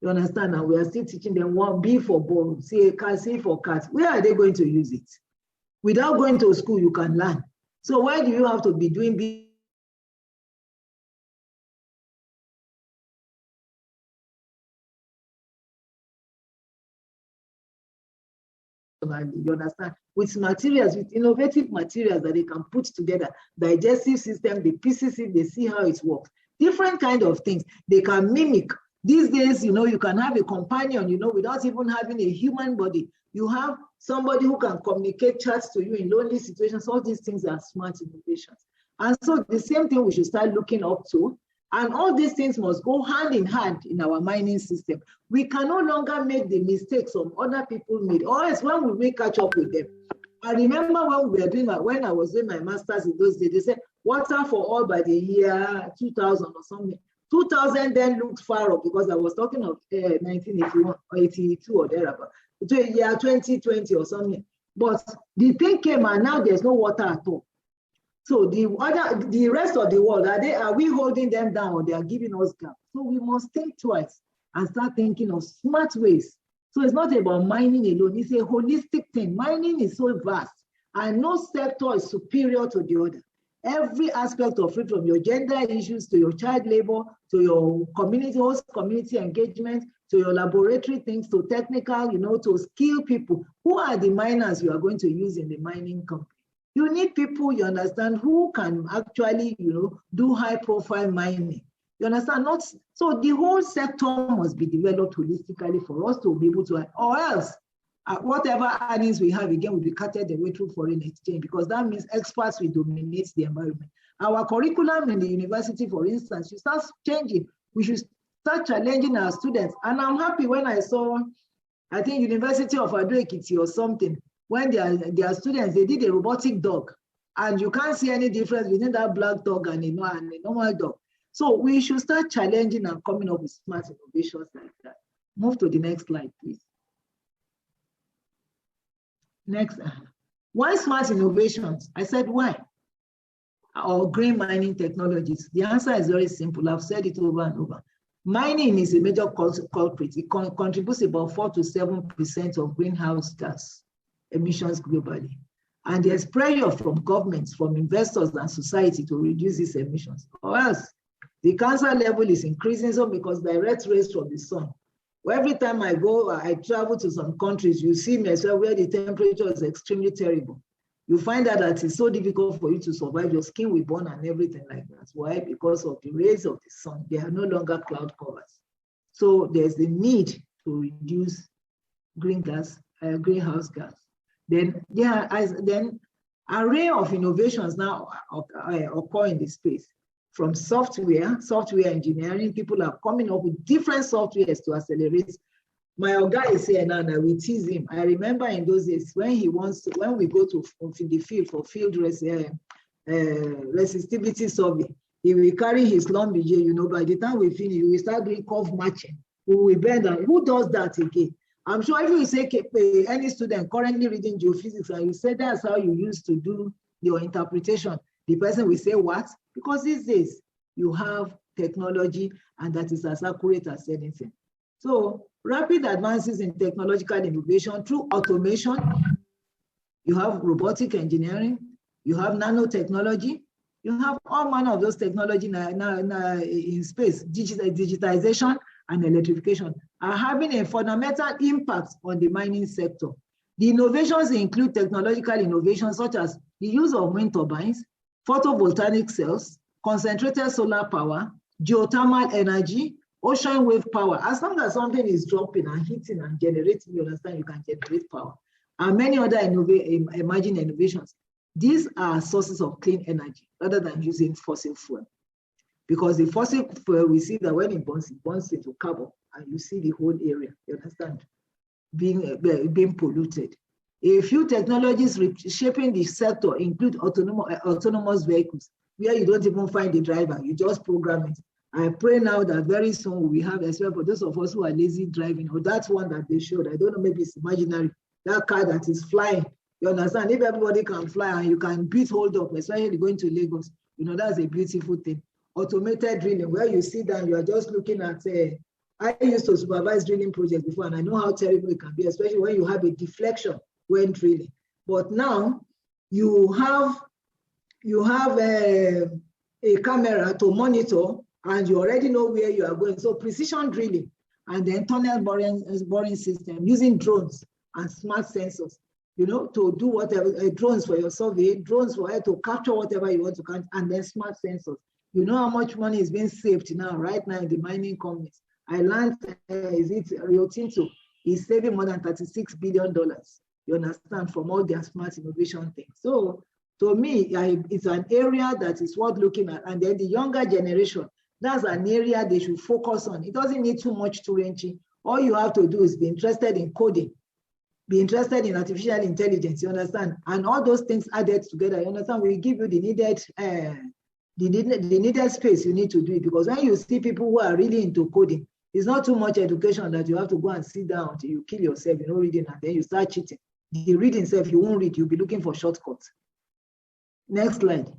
you understand, and we are still teaching them B for ball, C for cat. Where are they going to use it? Without going to school, you can learn. So why do you have to be doing B? you understand, with materials, with innovative materials that they can put together, digestive system, they pieces it, they see how it works. Different kind of things they can mimic. These days, you can have a companion, without even having a human body. You have somebody who can communicate chats to you in lonely situations. All these things are smart innovations. And so the same thing we should start looking up to. And all these things must go hand in hand in our mining system. We can no longer make the mistakes some other people made, or else when we may catch up with them. I remember when I was doing my master's in those days, they said water for all by the year 2000 or something. 2000 then looked far off because I was talking of 1981 or 82 or thereabout. Year 2020 or something. But the thing came and now there's no water at all. So the rest of the world, are we holding them down or they are giving us gap? So we must think twice and start thinking of smart ways. So it's not about mining alone, it's a holistic thing. Mining is so vast and no sector is superior to the other. Every aspect of it, from your gender issues to your child labor, to your host community engagement, to your laboratory things, to technical, to skilled people. Who are the miners you are going to use in the mining company? You need people, you understand, who can actually, do high profile mining. You understand? So the whole sector must be developed holistically for us to be able to, or else whatever earnings we have, again, will be cutted away through foreign exchange, because that means experts will dominate the environment. Our curriculum in the university, for instance, should start changing. We should start challenging our students. And I'm happy when I saw, I think, University of Ado-Ekiti or something, when their students, they did a robotic dog, and you can't see any difference between that black dog and a normal dog. So we should start challenging and coming up with smart innovations like that. Move to the next slide, please. Next. Why smart innovations? I said why? Or green mining technologies. The answer is very simple. I've said it over and over. Mining is a major culprit. It contributes about 4 to 7% of greenhouse gas emissions globally. And there's pressure from governments, from investors and society to reduce these emissions. Or else, the cancer level is increasing so because direct rays from the sun. Every time I travel to some countries, you see me as well where the temperature is extremely terrible. You find out that it's so difficult for you to survive. Your skin will burn and everything like that. Why? Because of the rays of the sun. They are no longer cloud covers. So there's the need to reduce greenhouse gas. Then array of innovations now occur in this space. From software engineering, people are coming up with different softwares to accelerate. My guy is here now that we tease him. I remember in those days when we go to the field for field resistivity survey, he will carry his lumber, by the time we finish, we start doing curve matching. We will bend down. Who does that again? I'm sure if you say any student currently reading geophysics and you say that's how you used to do your interpretation, the person will say what? Because these days you have technology and that is as accurate as anything. So rapid advances in technological innovation through automation, you have robotic engineering, you have nanotechnology, you have all manner of those technology now in space, digitization and electrification are having a fundamental impact on the mining sector. The innovations include technological innovations such as the use of wind turbines, photovoltaic cells, concentrated solar power, geothermal energy, ocean wave power. As long as something is dropping and hitting and generating, you understand you can generate power. And many other emerging innovations. These are sources of clean energy rather than using fossil fuel. Because the fossil fuel, we see that when it burns into carbon, and you see the whole area, you understand, being polluted. A few technologies shaping the sector include autonomous vehicles, where you don't even find the driver, you just program it. I pray now that very soon we have, as well for those of us who are lazy driving, or that's one that they showed, I don't know, maybe it's imaginary, that car that is flying, you understand, if everybody can fly and you can beat hold up, especially going to Lagos, that's a beautiful thing. Automated drilling, where you sit down, you are just looking at, I used to supervise drilling projects before, and I know how terrible it can be, especially when you have a deflection when drilling. But now you have a camera to monitor, and you already know where you are going. So precision drilling, and then tunnel boring system using drones and smart sensors. you know, to do whatever, drones for your survey, drones for to capture whatever you want to count, and then smart sensors. You know how much money is being saved now, right now in the mining companies. I learned, is it Rio Tinto is saving more than $36 billion, you understand, from all their smart innovation things. So to me, it's an area that is worth looking at. And then the younger generation, that's an area they should focus on. It doesn't need too much to all you have to do is be interested in coding, be interested in artificial intelligence, you understand? And all those things added together, you understand, will give you the needed space you need to do it. Because when you see people who are really into coding, it's not too much education that you have to go and sit down until you kill yourself, you know, reading, and then you start cheating. The reading self, you won't read, you'll be looking for shortcuts. Next slide.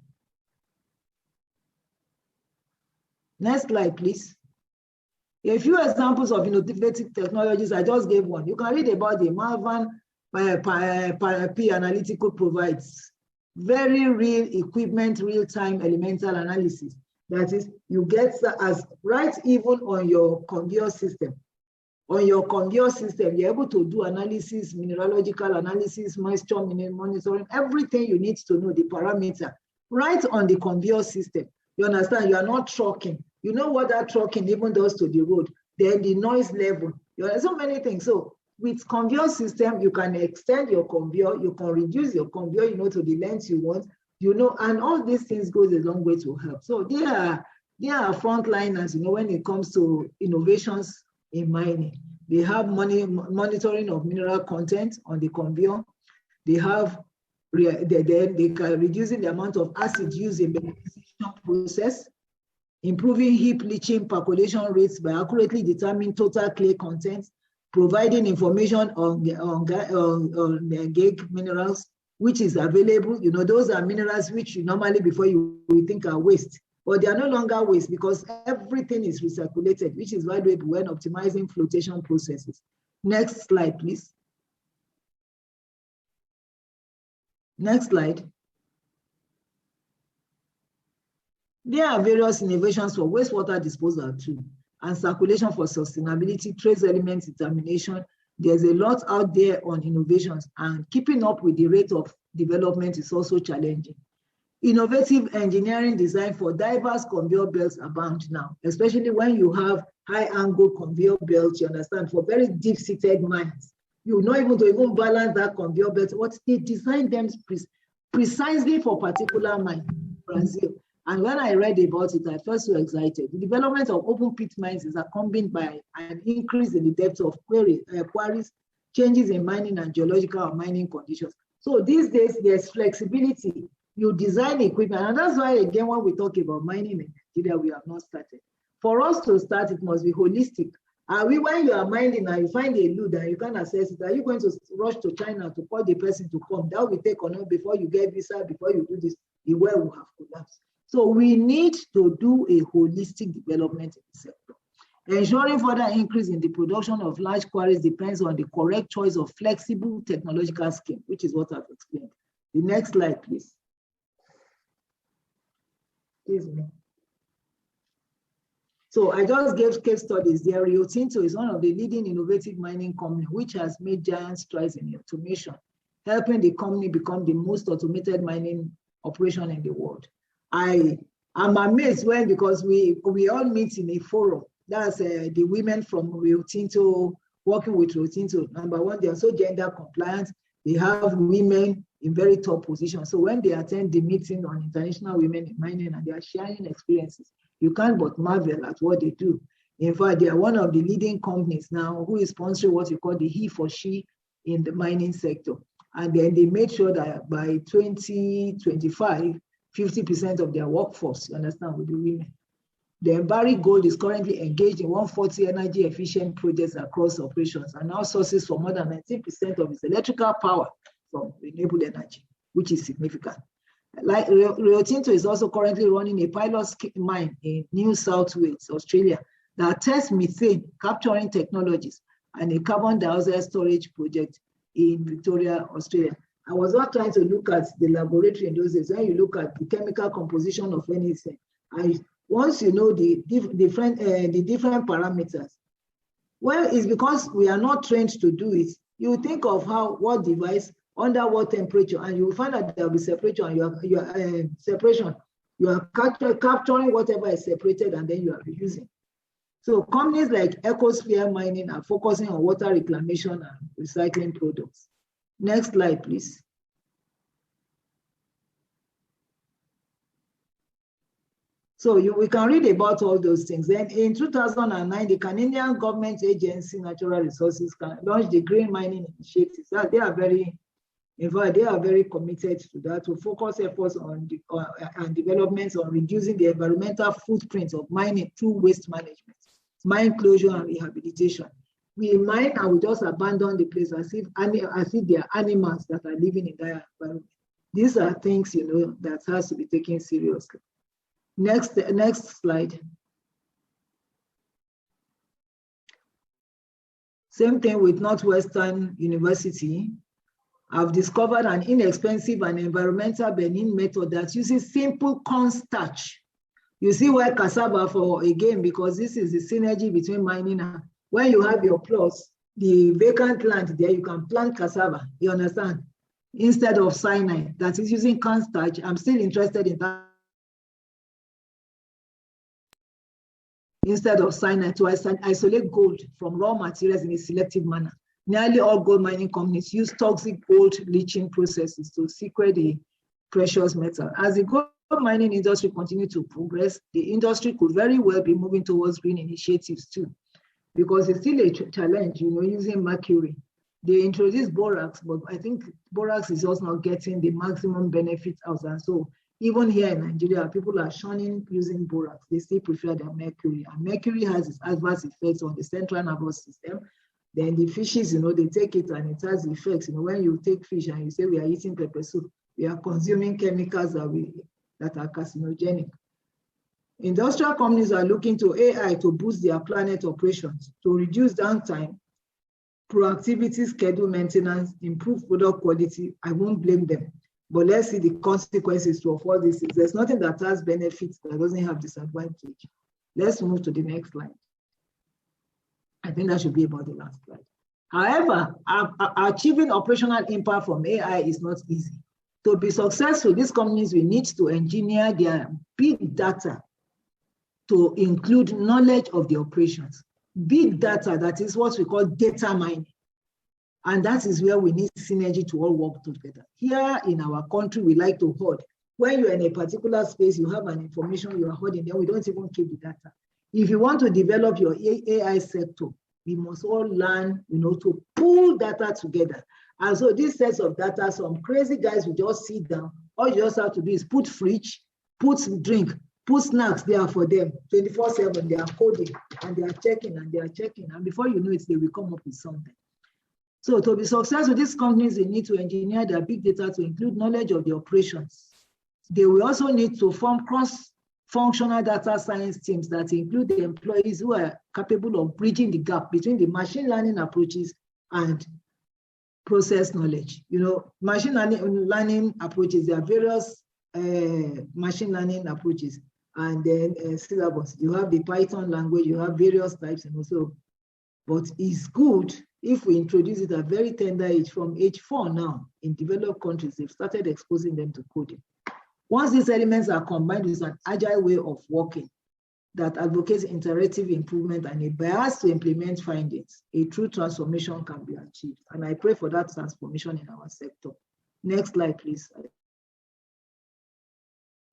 Next slide, please. A few examples of innovative technologies. I just gave one. You can read about the Marvan P Analytical provides very real equipment, real-time elemental analysis. That is, you get as right even on your conveyor system. On your conveyor system, you're able to do analysis, mineralogical analysis, moisture monitoring, everything you need to know, the parameter, right on the conveyor system. You understand? You are not trucking. You know what that trucking even does to the road. Then the noise level. You know, so many things. So with conveyor system, you can extend your conveyor, you can reduce your conveyor, you know, to the length you want, you know, and all these things goes a long way to help. So they are frontliners, you know, when it comes to innovations in mining. They have monitoring of mineral content on the conveyor. They have they can reducing the amount of acid used in the beneficiation process, improving heap leaching percolation rates by accurately determining total clay content, providing information on the gig minerals, which is available. You know, those are minerals which you normally before you think are waste, but they are no longer waste because everything is recirculated, which is valuable when optimizing flotation processes. Next slide, please. Next slide. There are various innovations for wastewater disposal too, and circulation for sustainability, trace element determination. There's a lot out there on innovations, and keeping up with the rate of development is also challenging. Innovative engineering design for diverse conveyor belts abound now, especially when you have high angle conveyor belts, you understand, for very deep-seated mines. You know, even to even balance that conveyor belt, what they designed them precisely for particular mine, Brazil. And when I read about it, I felt so excited. The development of open pit mines is accompanied by an increase in the depth of quarries, changes in mining and geological or mining conditions. So these days, there's flexibility. You design equipment, and that's why, again, when we talk about mining in Nigeria, we have not started. For us to start, it must be holistic. When you are mining and you find a loot and you can't access it, are you going to rush to China to call the person to come? That will take on before you get visa, before you do this, the well will have collapsed. So we need to do a holistic development in the sector. Ensuring further increase in the production of large quarries depends on the correct choice of flexible technological scheme, which is what I've explained. The next slide, please. Excuse me. So I just gave case studies there. Rio Tinto is one of the leading innovative mining companies which has made giant strides in automation, helping the company become the most automated mining operation in the world. I am amazed when, because we all meet in a forum. That's the women from Rio Tinto, working with Rio Tinto. Number one, they are so gender compliant. They have women in very top positions. So when they attend the meeting on international women in mining and they are sharing experiences, you can't but marvel at what they do. In fact, they are one of the leading companies now who is sponsoring what you call the he for she in the mining sector. And then they made sure that by 2025, 50% of their workforce, you understand, will be women. The Barrick Gold is currently engaged in 140 energy efficient projects across operations and now sources for more than 19% of its electrical power from renewable energy, which is significant. Like Rio Tinto is also currently running a pilot mine in New South Wales, Australia, that tests methane capturing technologies and a carbon dioxide storage project in Victoria, Australia. I was not trying to look at the laboratory in those days. When you look at the chemical composition of anything, once you know the different parameters, well, it's because we are not trained to do it. You think of what device, under what temperature, and you will find that there will be separation, and you are capturing whatever is separated, and then you are reusing. So companies like Ecosphere Mining are focusing on water reclamation and recycling products. Next slide, please. So we can read about all those things. Then in 2009, the Canadian government agency, Natural Resources, launched the Green Mining Initiative. They are very, in fact, they are very committed to that, to focus efforts on and developments on reducing the environmental footprint of mining through waste management, mine closure and rehabilitation. We mine and we just abandon the place as if they are animals that are living in that environment. These are things, you know, that has to be taken seriously. Next slide. Same thing with Northwestern University. I've discovered an inexpensive and environmental burning method that uses simple corn starch. You see why cassava for, again, because this is the synergy between mining and when you have your plots, the vacant land there, you can plant cassava, you understand? Instead of cyanide, that is using corn starch. I'm still interested in that. Instead of cyanide, to isolate gold from raw materials in a selective manner. Nearly all gold mining companies use toxic gold leaching processes to secrete the precious metal. As the gold mining industry continues to progress, the industry could very well be moving towards green initiatives too, because it's still a challenge, you know, using mercury. They introduced borax, but I think borax is also not getting the maximum benefits out. And so even here in Nigeria, people are shunning using borax. They still prefer their mercury. And mercury has its adverse effects on the central nervous system. Then the fishes, you know, they take it and it has effects. You know, when you take fish and you say we are eating pepper soup, we are consuming chemicals that are carcinogenic. Industrial companies are looking to AI to boost their planet operations, to reduce downtime, proactivity, schedule maintenance, improve product quality. I won't blame them. But let's see the consequences of all this. There's nothing that has benefits that doesn't have disadvantage. Let's move to the next slide. I think that should be about the last slide. However, achieving operational impact from AI is not easy. To be successful, these companies will need to engineer their big data to include knowledge of the operations. Big data, that is what we call data mining. And that is where we need synergy to all work together. Here in our country, we like to hoard. When you're in a particular space, you have an information you are hoarding, then we don't even keep the data. If you want to develop your AI sector, we must all learn, you know, to pull data together. And so these sets of data, some crazy guys will just sit down. All you just have to do is put fridge, put drink, put snacks there for them, 24/7, they are coding and they are checking and they are checking. And before you know it, they will come up with something. So to be successful, these companies, they need to engineer their big data to include knowledge of the operations. They will also need to form cross-functional data science teams that include the employees who are capable of bridging the gap between the machine learning approaches and process knowledge. You know, machine learning approaches, there are various machine learning approaches, and then syllabus. You have the Python language, you have various types, and also, but it's good if we introduce it at a very tender age. From age 4 now, in developed countries, they've started exposing them to coding. Once these elements are combined with an agile way of working that advocates interactive improvement and a bias to implement findings, a true transformation can be achieved. And I pray for that transformation in our sector. Next slide, please. I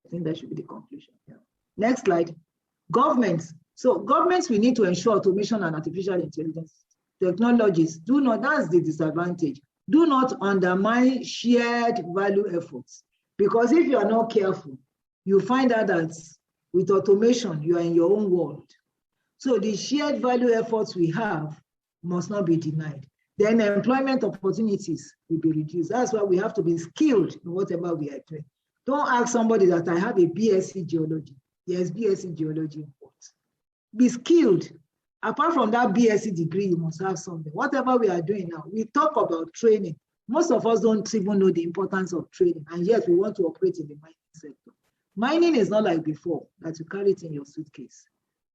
think that should be the conclusion. Yeah. Next slide. Governments. So governments, we need to ensure automation and artificial intelligence technologies do not, that's the disadvantage, do not undermine shared value efforts. Because if you are not careful, you find out that with automation, you are in your own world. So the shared value efforts we have must not be denied. Then employment opportunities will be reduced. That's why we have to be skilled in whatever we are doing. Don't ask somebody that I have a BSc geology. Yes, BSc geology. Be skilled. Apart from that BSc degree, you must have something. Whatever we are doing now, we talk about training. Most of us don't even know the importance of training, and yet we want to operate in the mining sector. Mining is not like before, that you carry it in your suitcase.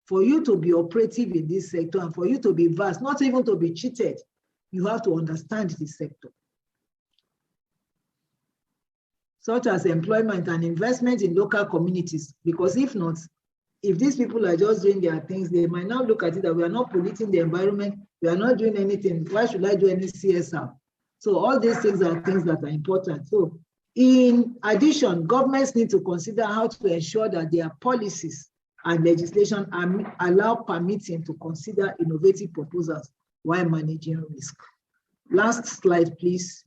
For you to be operative in this sector and for you to be vast, not even to be cheated, you have to understand this sector. such as employment and investment in local communities. Because if not, if these people are just doing their things, they might not look at it that we are not polluting the environment, we are not doing anything. Why should I do any CSR? So all these things are things that are important. So in addition, governments need to consider how to ensure that their policies and legislation allow permitting to consider innovative proposals while managing risk. Last slide, please.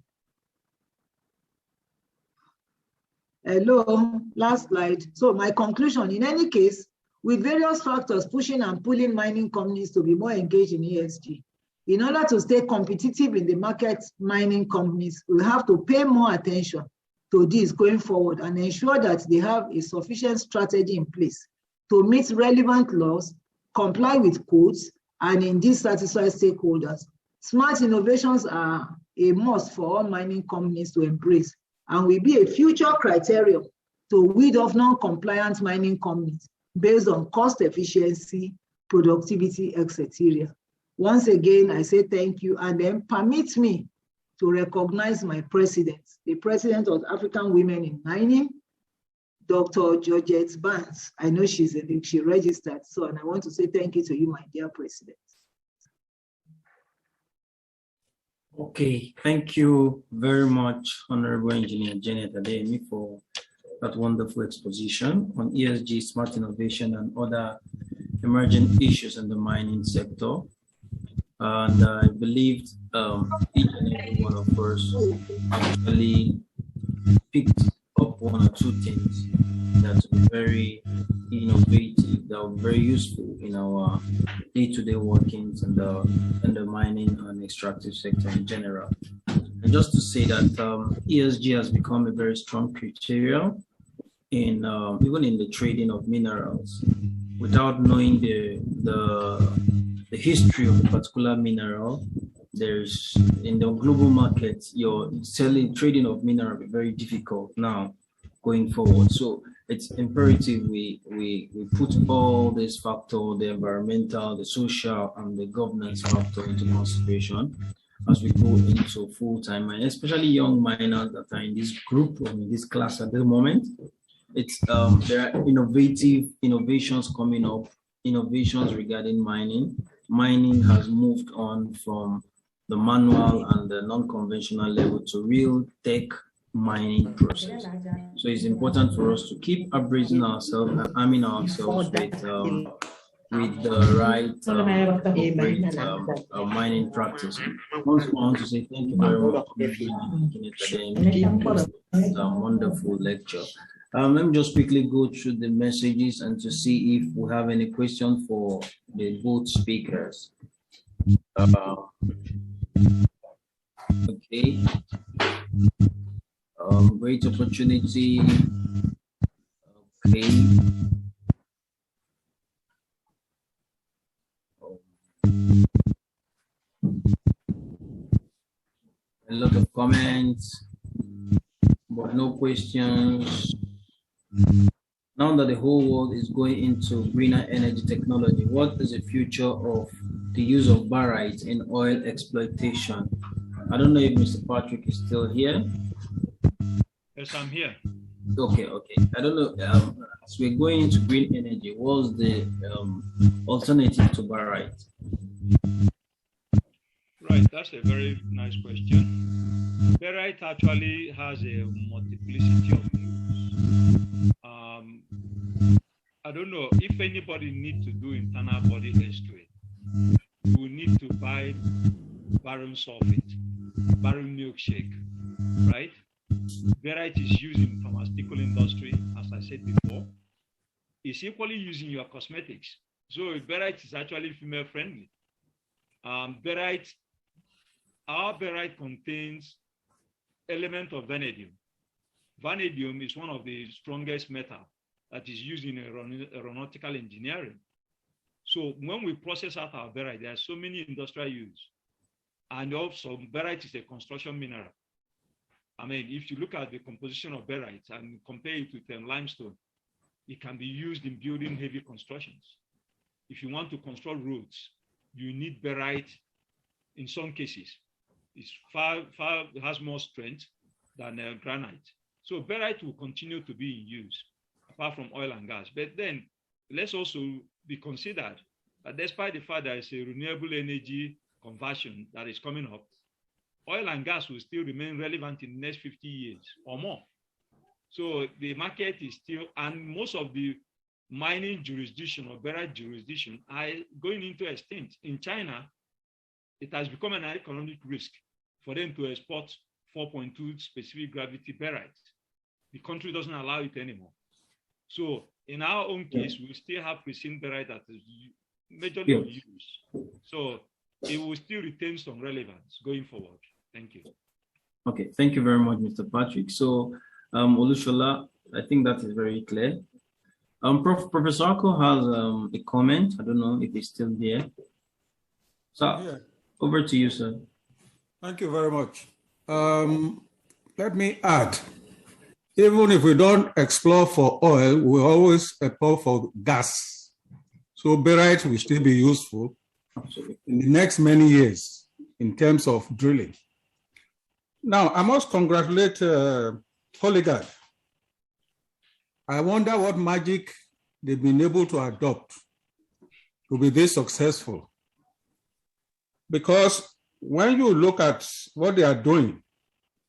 Hello, last slide. So my conclusion, in any case, with various factors pushing and pulling mining companies to be more engaged in ESG, in order to stay competitive in the market, mining companies will have to pay more attention to this going forward and ensure that they have a sufficient strategy in place to meet relevant laws, comply with codes, and indeed satisfy stakeholders. Smart innovations are a must for all mining companies to embrace and will be a future criterion to weed off non-compliant mining companies based on cost efficiency, productivity, etc. Once again, I say thank you, and then permit me to recognize my president, the president of African Women in Mining, Dr. Georgette Barnes. I know she registered, so, and I want to say thank you to you, my dear president.
Okay, thank you very much, Honorable Engineer Janet Adeyemi, for that wonderful exposition on ESG, smart innovation, and other emerging issues in the mining sector. And I believed each and every one of us actually picked up one or two things that are very innovative, that are very useful in our day-to-day workings in the mining and extractive sector in general. And just to say that ESG has become a very strong criteria in even in the trading of minerals. Without knowing the history of a particular mineral, there's in the global market, your trading of mineral will be very difficult now going forward. So it's imperative we put all these factors, the environmental, the social, and the governance factor into consideration as we go into full-time mining, especially young miners that are in this group or in this class at the moment. It's there are innovations coming up, innovations regarding mining. Mining has moved on from the manual and the non-conventional level to real tech mining process. So it's important for us to keep upgrading ourselves and arming ourselves with the right mining practice. Once more, I want to say thank you very much for this wonderful lecture. Let me just quickly go through the messages and to see if we have any questions for the both speakers. Okay. Great opportunity. Okay. A lot of comments, but no questions. Now that the whole world is going into greener energy technology, what is the future of the use of barite in oil exploitation? I don't know if Mr. Patrick is still here.
Yes, I'm here.
Okay. I don't know. As we're going into green energy, what's the alternative to barite?
Right, that's a very nice question. Barite actually has a multiplicity of use. I don't know if anybody needs to do internal body estuary. You will need to buy barium sulfate, barium milkshake, right? Barite is used in pharmaceutical industry, as I said before. It's equally used in your cosmetics. So barite is actually female friendly. Our barite contains element of vanadium. Vanadium is one of the strongest metal that is used in aeronautical engineering. So when we process out our barite, there are so many industrial use. And also barite is a construction mineral. I mean, if you look at the composition of barite and compare it with limestone, it can be used in building heavy constructions. If you want to construct roads, you need barite in some cases. It has more strength than granite. So barite will continue to be in use, apart from oil and gas. But then let's also be considered that despite the fact there is a renewable energy conversion that is coming up, oil and gas will still remain relevant in the next 50 years or more. So the market is still, and most of the mining jurisdiction or barite jurisdiction are going into extinct. In China, it has become an economic risk for them to export 4.2 specific gravity barite. The country doesn't allow it anymore. So in our own case, we still have pristine barite that is majorly used. So it will still retain some relevance going forward. Thank you.
Okay, thank you very much, Mr. Patrick. So Olushola, I think that is very clear. Professor Ako has a comment. I don't know if he's still there. So over to you, sir.
Thank you very much. Let me add, even if we don't explore for oil, we always explore for gas. So barite will still be useful in the next many years in terms of drilling. Now, I must congratulate Polyguard. I wonder what magic they've been able to adopt to be this successful. Because when you look at what they are doing,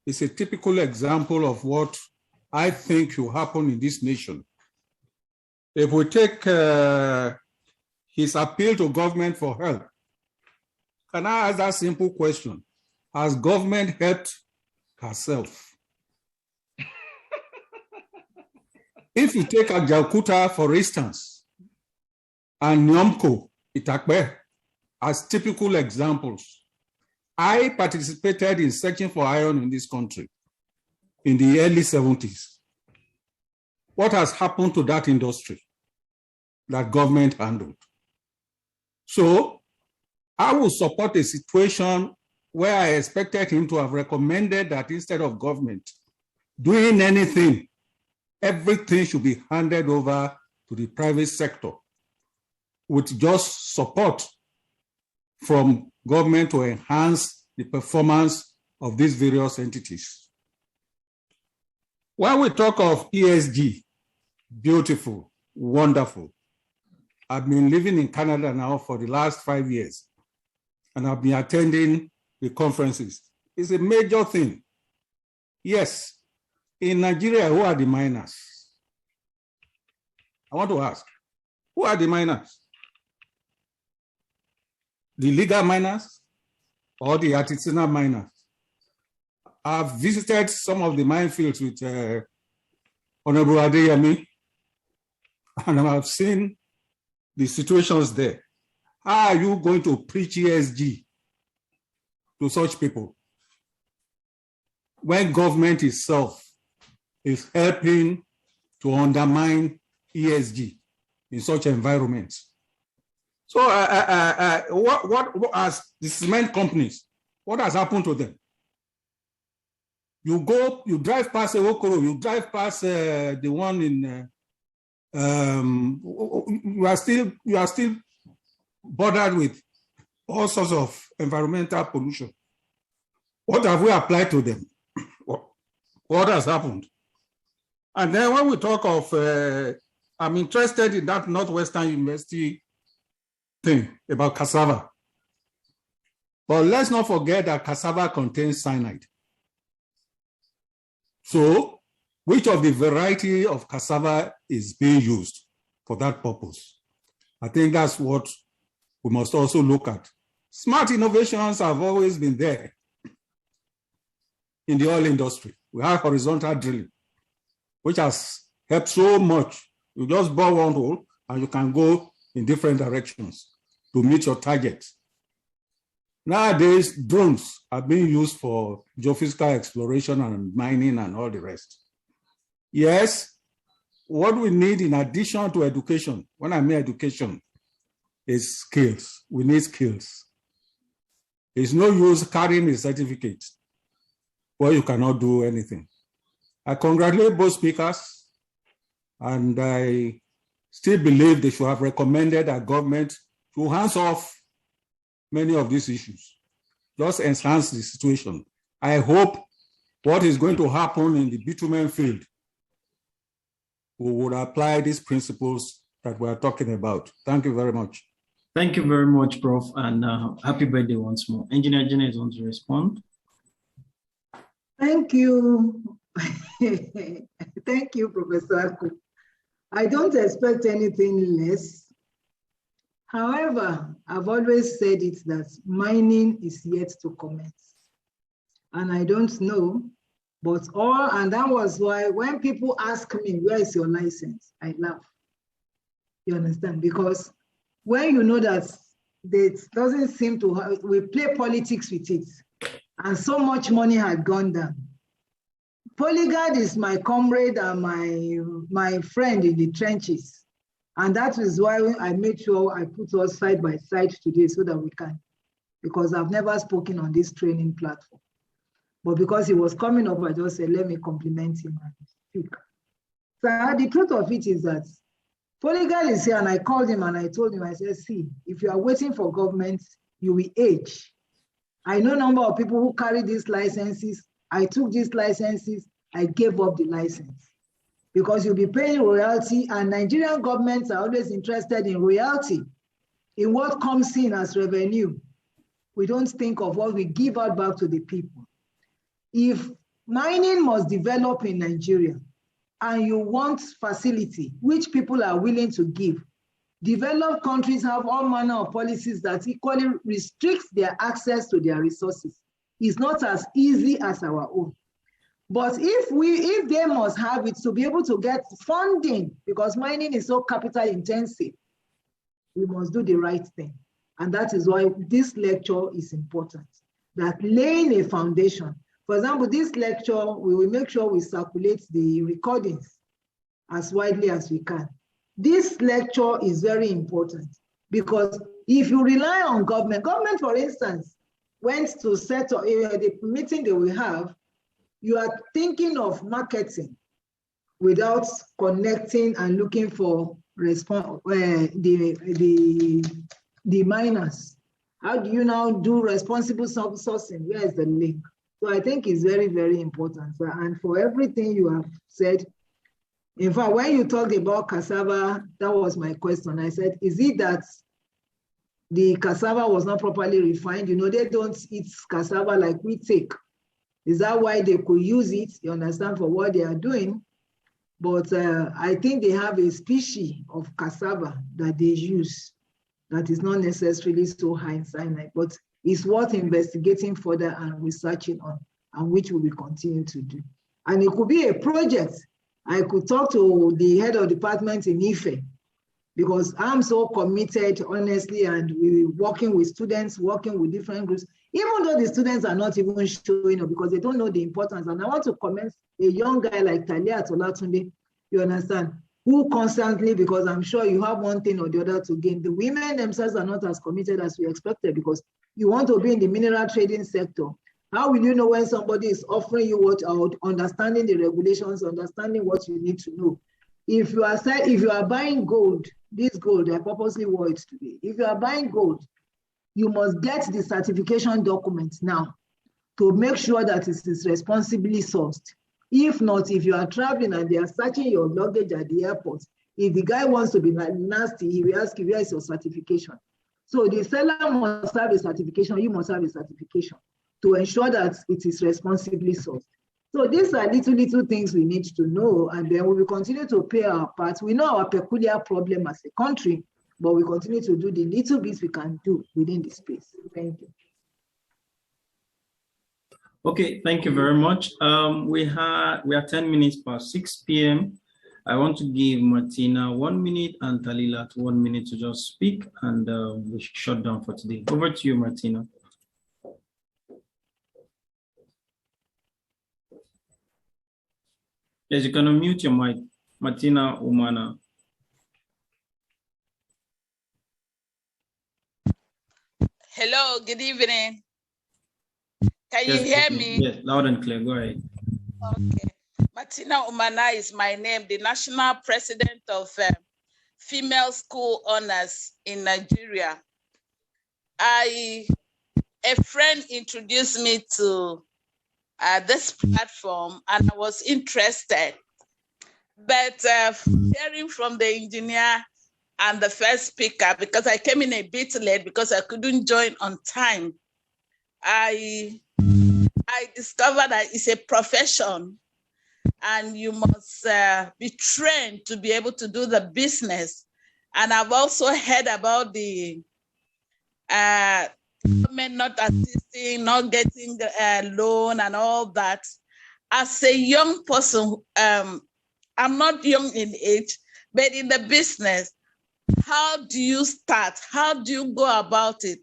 it's a typical example of what I think will happen in this nation. If we take his appeal to government for help, can I ask that simple question? Has government helped herself? If you take Ajaokuta, for instance, and Nyomko, Itakbe, as typical examples, I participated in searching for iron in this country in the early 70s. What has happened to that industry that government handled? So I will support a situation where I expected him to have recommended that instead of government doing anything, everything should be handed over to the private sector with just support from government to enhance the performance of these various entities. When we talk of ESG, beautiful, wonderful. I've been living in Canada now for the last 5 years, and I've been attending the conferences. It's a major thing. Yes, in Nigeria, who are the miners? I want to ask, who are the miners? The legal miners or the artisanal miners? I've visited some of the minefields with Honorable Adeyemi, and I've seen the situations there. How are you going to preach ESG to such people when government itself is helping to undermine ESG in such environments? So what as the cement companies, what has happened to them? You go, you drive past Okoro, you drive past the one in, you are still bothered with all sorts of environmental pollution. What have we applied to them? What has happened? And then when we talk of, I'm interested in that Northwestern University thing about cassava. But let's not forget that cassava contains cyanide. So, which of the variety of cassava is being used for that purpose? I think that's what we must also look at. Smart innovations have always been there in the oil industry. We have horizontal drilling, which has helped so much. You just bore one hole and you can go in different directions to meet your target. Nowadays, drones are being used for geophysical exploration and mining and all the rest. Yes, what we need in addition to education, when I mean education, is skills. We need skills. There's no use carrying a certificate where you cannot do anything. I congratulate both speakers, and I still believe they should have recommended that government to hands off many of these issues, just enhance the situation. I hope what is going to happen in the bitumen field, we would apply these principles that we are talking about. Thank you very much.
Thank you very much, Prof. And happy birthday once more. Engineer Janet wants to respond.
Thank you. Thank you, Professor Aku. I don't expect anything less. However, I've always said it that mining is yet to commence. And I don't know, but and that was why when people ask me, where is your license? I laugh. You understand? Because when you know that it doesn't seem to have, we play politics with it, and so much money had gone down. Polyguard is my comrade and my friend in the trenches. And that is why I made sure I put us side by side today so that we can, because I've never spoken on this training platform. But because he was coming up, I just said, let me compliment him and speak. So the truth of it is that Polyguard is here, and I called him and I told him, I said, see, if you are waiting for government, you will age. I know a number of people who carry these licenses. I took these licenses, I gave up the license because you'll be paying royalty, and Nigerian governments are always interested in royalty, in what comes in as revenue. We don't think of what we give out back to the people. If mining must develop in Nigeria and you want facility, which people are willing to give, developed countries have all manner of policies that equally restrict their access to their resources. It's not as easy as our own. But if they must have it to be able to get funding, because mining is so capital intensive, we must do the right thing. And that is why this lecture is important, that laying a foundation. For example, this lecture, we will make sure we circulate the recordings as widely as we can. This lecture is very important because if you rely on government, for instance, went to set up the meeting that we have, you are thinking of marketing without connecting and looking for the miners. How do you now do responsible sourcing? Where is the link? So I think it's very, very important. And for everything you have said, in fact, when you talked about cassava, that was my question. I said, is it that the cassava was not properly refined? You know, they don't eat cassava like we take. Is that why they could use it, you understand, for what they are doing? But I think they have a species of cassava that they use that is not necessarily so high in cyanide, but it's worth investigating further and researching on, and which we will continue to do. And it could be a project. I could talk to the head of department in Ife, because I'm so committed, honestly, and we're working with students, working with different groups, even though the students are not even showing up because they don't know the importance. And I want to commend a young guy like Talia Tolatunde, you understand, who constantly, because I'm sure you have one thing or the other to gain. The women themselves are not as committed as we expected because you want to be in the mineral trading sector. How will you know when somebody is offering you what, or understanding the regulations, understanding what you need to know? If you are buying gold, this gold, I purposely wore it today. If you are buying gold, you must get the certification documents now to make sure that it is responsibly sourced. If not, if you are traveling and they are searching your luggage at the airport, if the guy wants to be nasty, he will ask you, where is your certification? So the seller must have a certification, you must have a certification to ensure that it is responsibly sourced. So these are little things we need to know, and then we will continue to play our part. We know our peculiar problem as a country, but we continue to do the little bits we can do within the space. Thank you.
Okay, thank you very much. We are 10 minutes past 6 p.m. I want to give Martina 1 minute and Talila 1 minute to just speak, and we should shut down for today. Over to you, Martina. Yes, you can unmute your mic, Martina Umana.
Hello, good evening. Can you hear me?
Yes, loud and clear. Go ahead.
Okay. Martina Umana is my name, the national president of Female School Owners in Nigeria. A friend introduced me to this platform, and I was interested. But hearing from the engineer and the first speaker, because I came in a bit late because I couldn't join on time, I discovered that it's a profession and you must be trained to be able to do the business. And I've also heard about the government not assisting, not getting the loan and all that. As a young person, I'm not young in age, but in the business, how do you start? How do you go about it?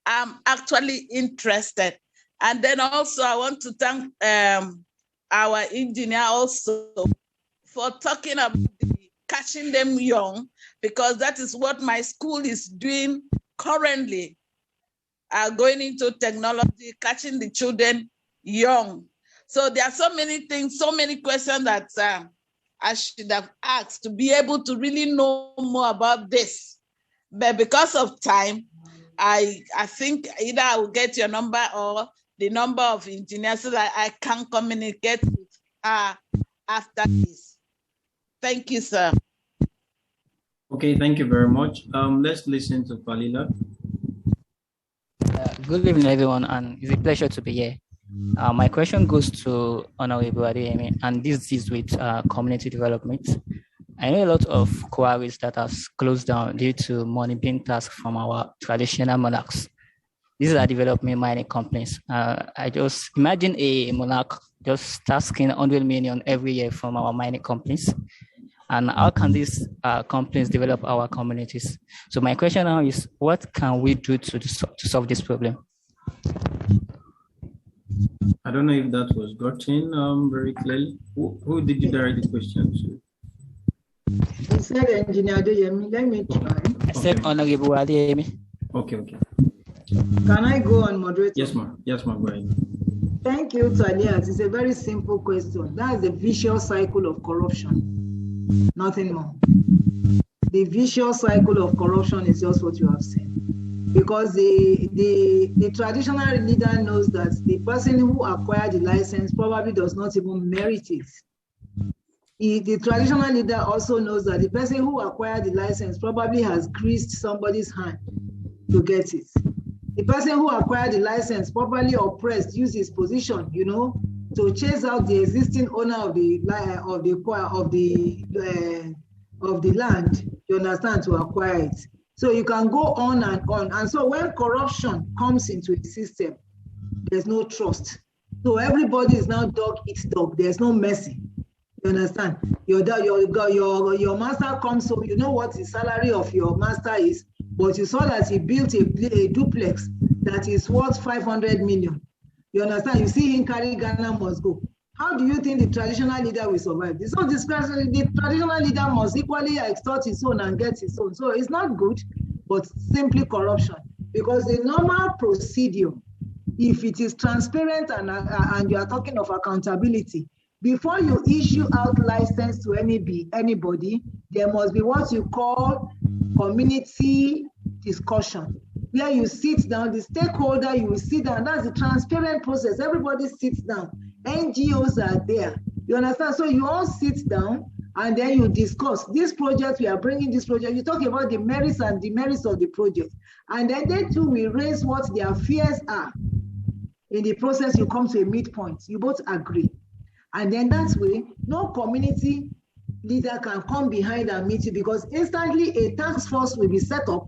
I'm actually interested. And then also I want to thank our engineer also for talking about catching them young, because that is what my school is doing currently, going into technology, catching the children young. So there are so many things, so many questions that I should have asked to be able to really know more about this. But because of time, I think either I will get your number or the number of engineers so that I can communicate with her after this. Thank you, sir.
Okay, thank you very much. Let's listen to Falila.
Good evening, everyone, and it's a pleasure to be here. My question goes to Honorable Adeyemi, and this is with community development. I know a lot of quarries that have closed down due to money being tasked from our traditional monarchs. These are development mining companies. I just imagine a monarch just tasking 100 million every year from our mining companies. And how can these companies develop our communities? So my question now is, what can we do to solve this problem?
I don't know if that was gotten very clearly. Who did you direct the question to?
He said, Engineer Adeyemi, let me try.
I said, Honorable Adeyemi.
Okay.
Can I go on, moderator?
Yes, ma'am. Yes, ma'am. Go ahead.
Thank you, Taliat. It's a very simple question. That's the vicious cycle of corruption. Nothing more. The vicious cycle of corruption is just what you have said. Because the traditional leader knows that the person who acquired the license probably does not even merit it. The traditional leader also knows that the person who acquired the license probably has greased somebody's hand to get it. The person who acquired the license probably oppressed, used his position, to chase out the existing owner of the land, you understand, to acquire it. So you can go on and on. And so when corruption comes into the system, there's no trust. So everybody is now dog eats dog. There's no mercy. You understand? Your master comes home, you know what the salary of your master is, but you saw that he built a duplex that is worth 500 million. You understand? You see him carry Ghana must go. How do you think the traditional leader will survive? This the traditional leader must equally extort his own and get his own. So it's not good, but simply corruption. Because the normal procedure, if it is transparent and you are talking of accountability, before you issue out license to anybody, there must be what you call community discussion, where you sit down, the stakeholder, you will sit down. That's the transparent process. Everybody sits down. NGOs are there. You understand? So you all sit down and then you discuss this project. We are bringing this project. You talk about the merits and demerits of the project. And then they too will raise what their fears are. In the process, you come to a midpoint. You both agree. And then that way, no community leader can come behind and meet you, because instantly a task force will be set up.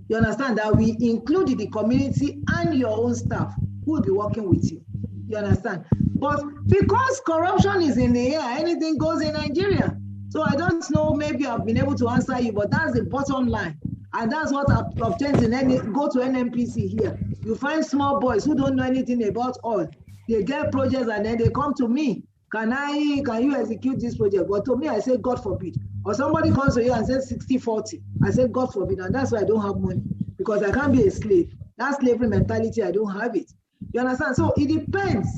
You understand, that we include the community and your own staff who will be working with you. You understand? But because corruption is in the air, anything goes in Nigeria. So I don't know, maybe I've been able to answer you, but that's the bottom line. And that's what obtains in go to NNPC here. You find small boys who don't know anything about oil. They get projects and then they come to me. Can you execute this project? But to me, I say, God forbid. Or somebody comes to you and says 60-40. I say, God forbid. And that's why I don't have money, because I can't be a slave. That slavery mentality, I don't have it. You understand? So it depends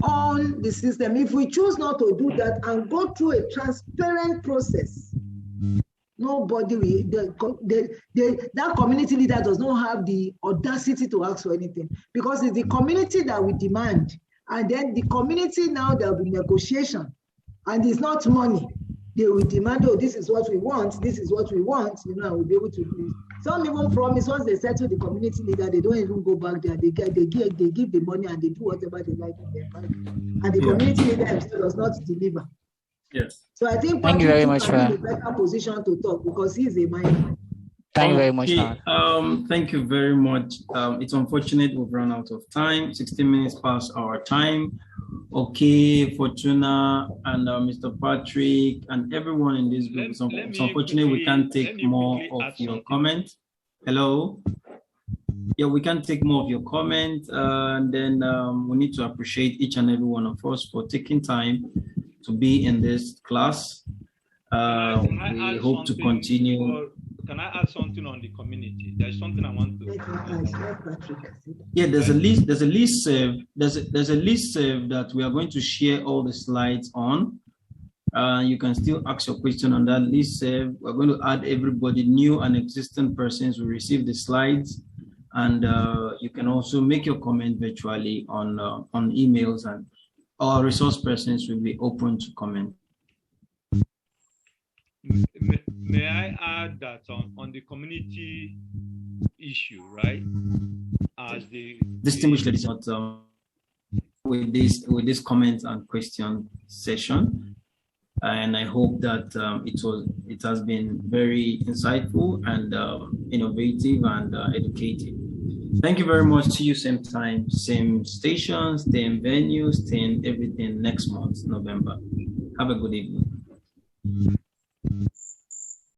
on the system. If we choose not to do that and go through a transparent process, nobody will, that community leader does not have the audacity to ask for anything, because it's the community that we demand. And then the community now, there'll be negotiation. And it's not money. They will demand, oh, this is what we want, this is what we want, you know, and we'll be able to do it. Some even promise, once they settle the community leader, they don't even go back there. They give the money and they do whatever they like in their bank. And the community leader himself does not deliver.
Yes.
So I think
thank you very much for
in a better position to talk because he's a mind.
Thank you very much.
Thank you very much. It's unfortunate we've run out of time. 16 minutes past our time. Okay, Fortuna and Mr. Patrick and everyone in this group. It's unfortunate we can't take more of your comment. Hello. Yeah, we can take more of your comment. And then we need to appreciate each and every one of us for taking time to be in this class. We hope to continue.
Can I add something on the community? There's something I want to.
Yeah, there's a list. There's a listserv. There's a listserv that we are going to share all the slides on. You can still ask your question on that listserv. We're going to add everybody, new and existing persons who receive the slides, and you can also make your comment virtually on emails, and our resource persons will be open to comment.
May I add that on the community issue, right? As the
distinguished ladies and gentlemen, with this comment and question session, and I hope that it has been very insightful and innovative and educative. Thank you very much. See you same time, same station, same venue, same everything next month, November. Have a good evening.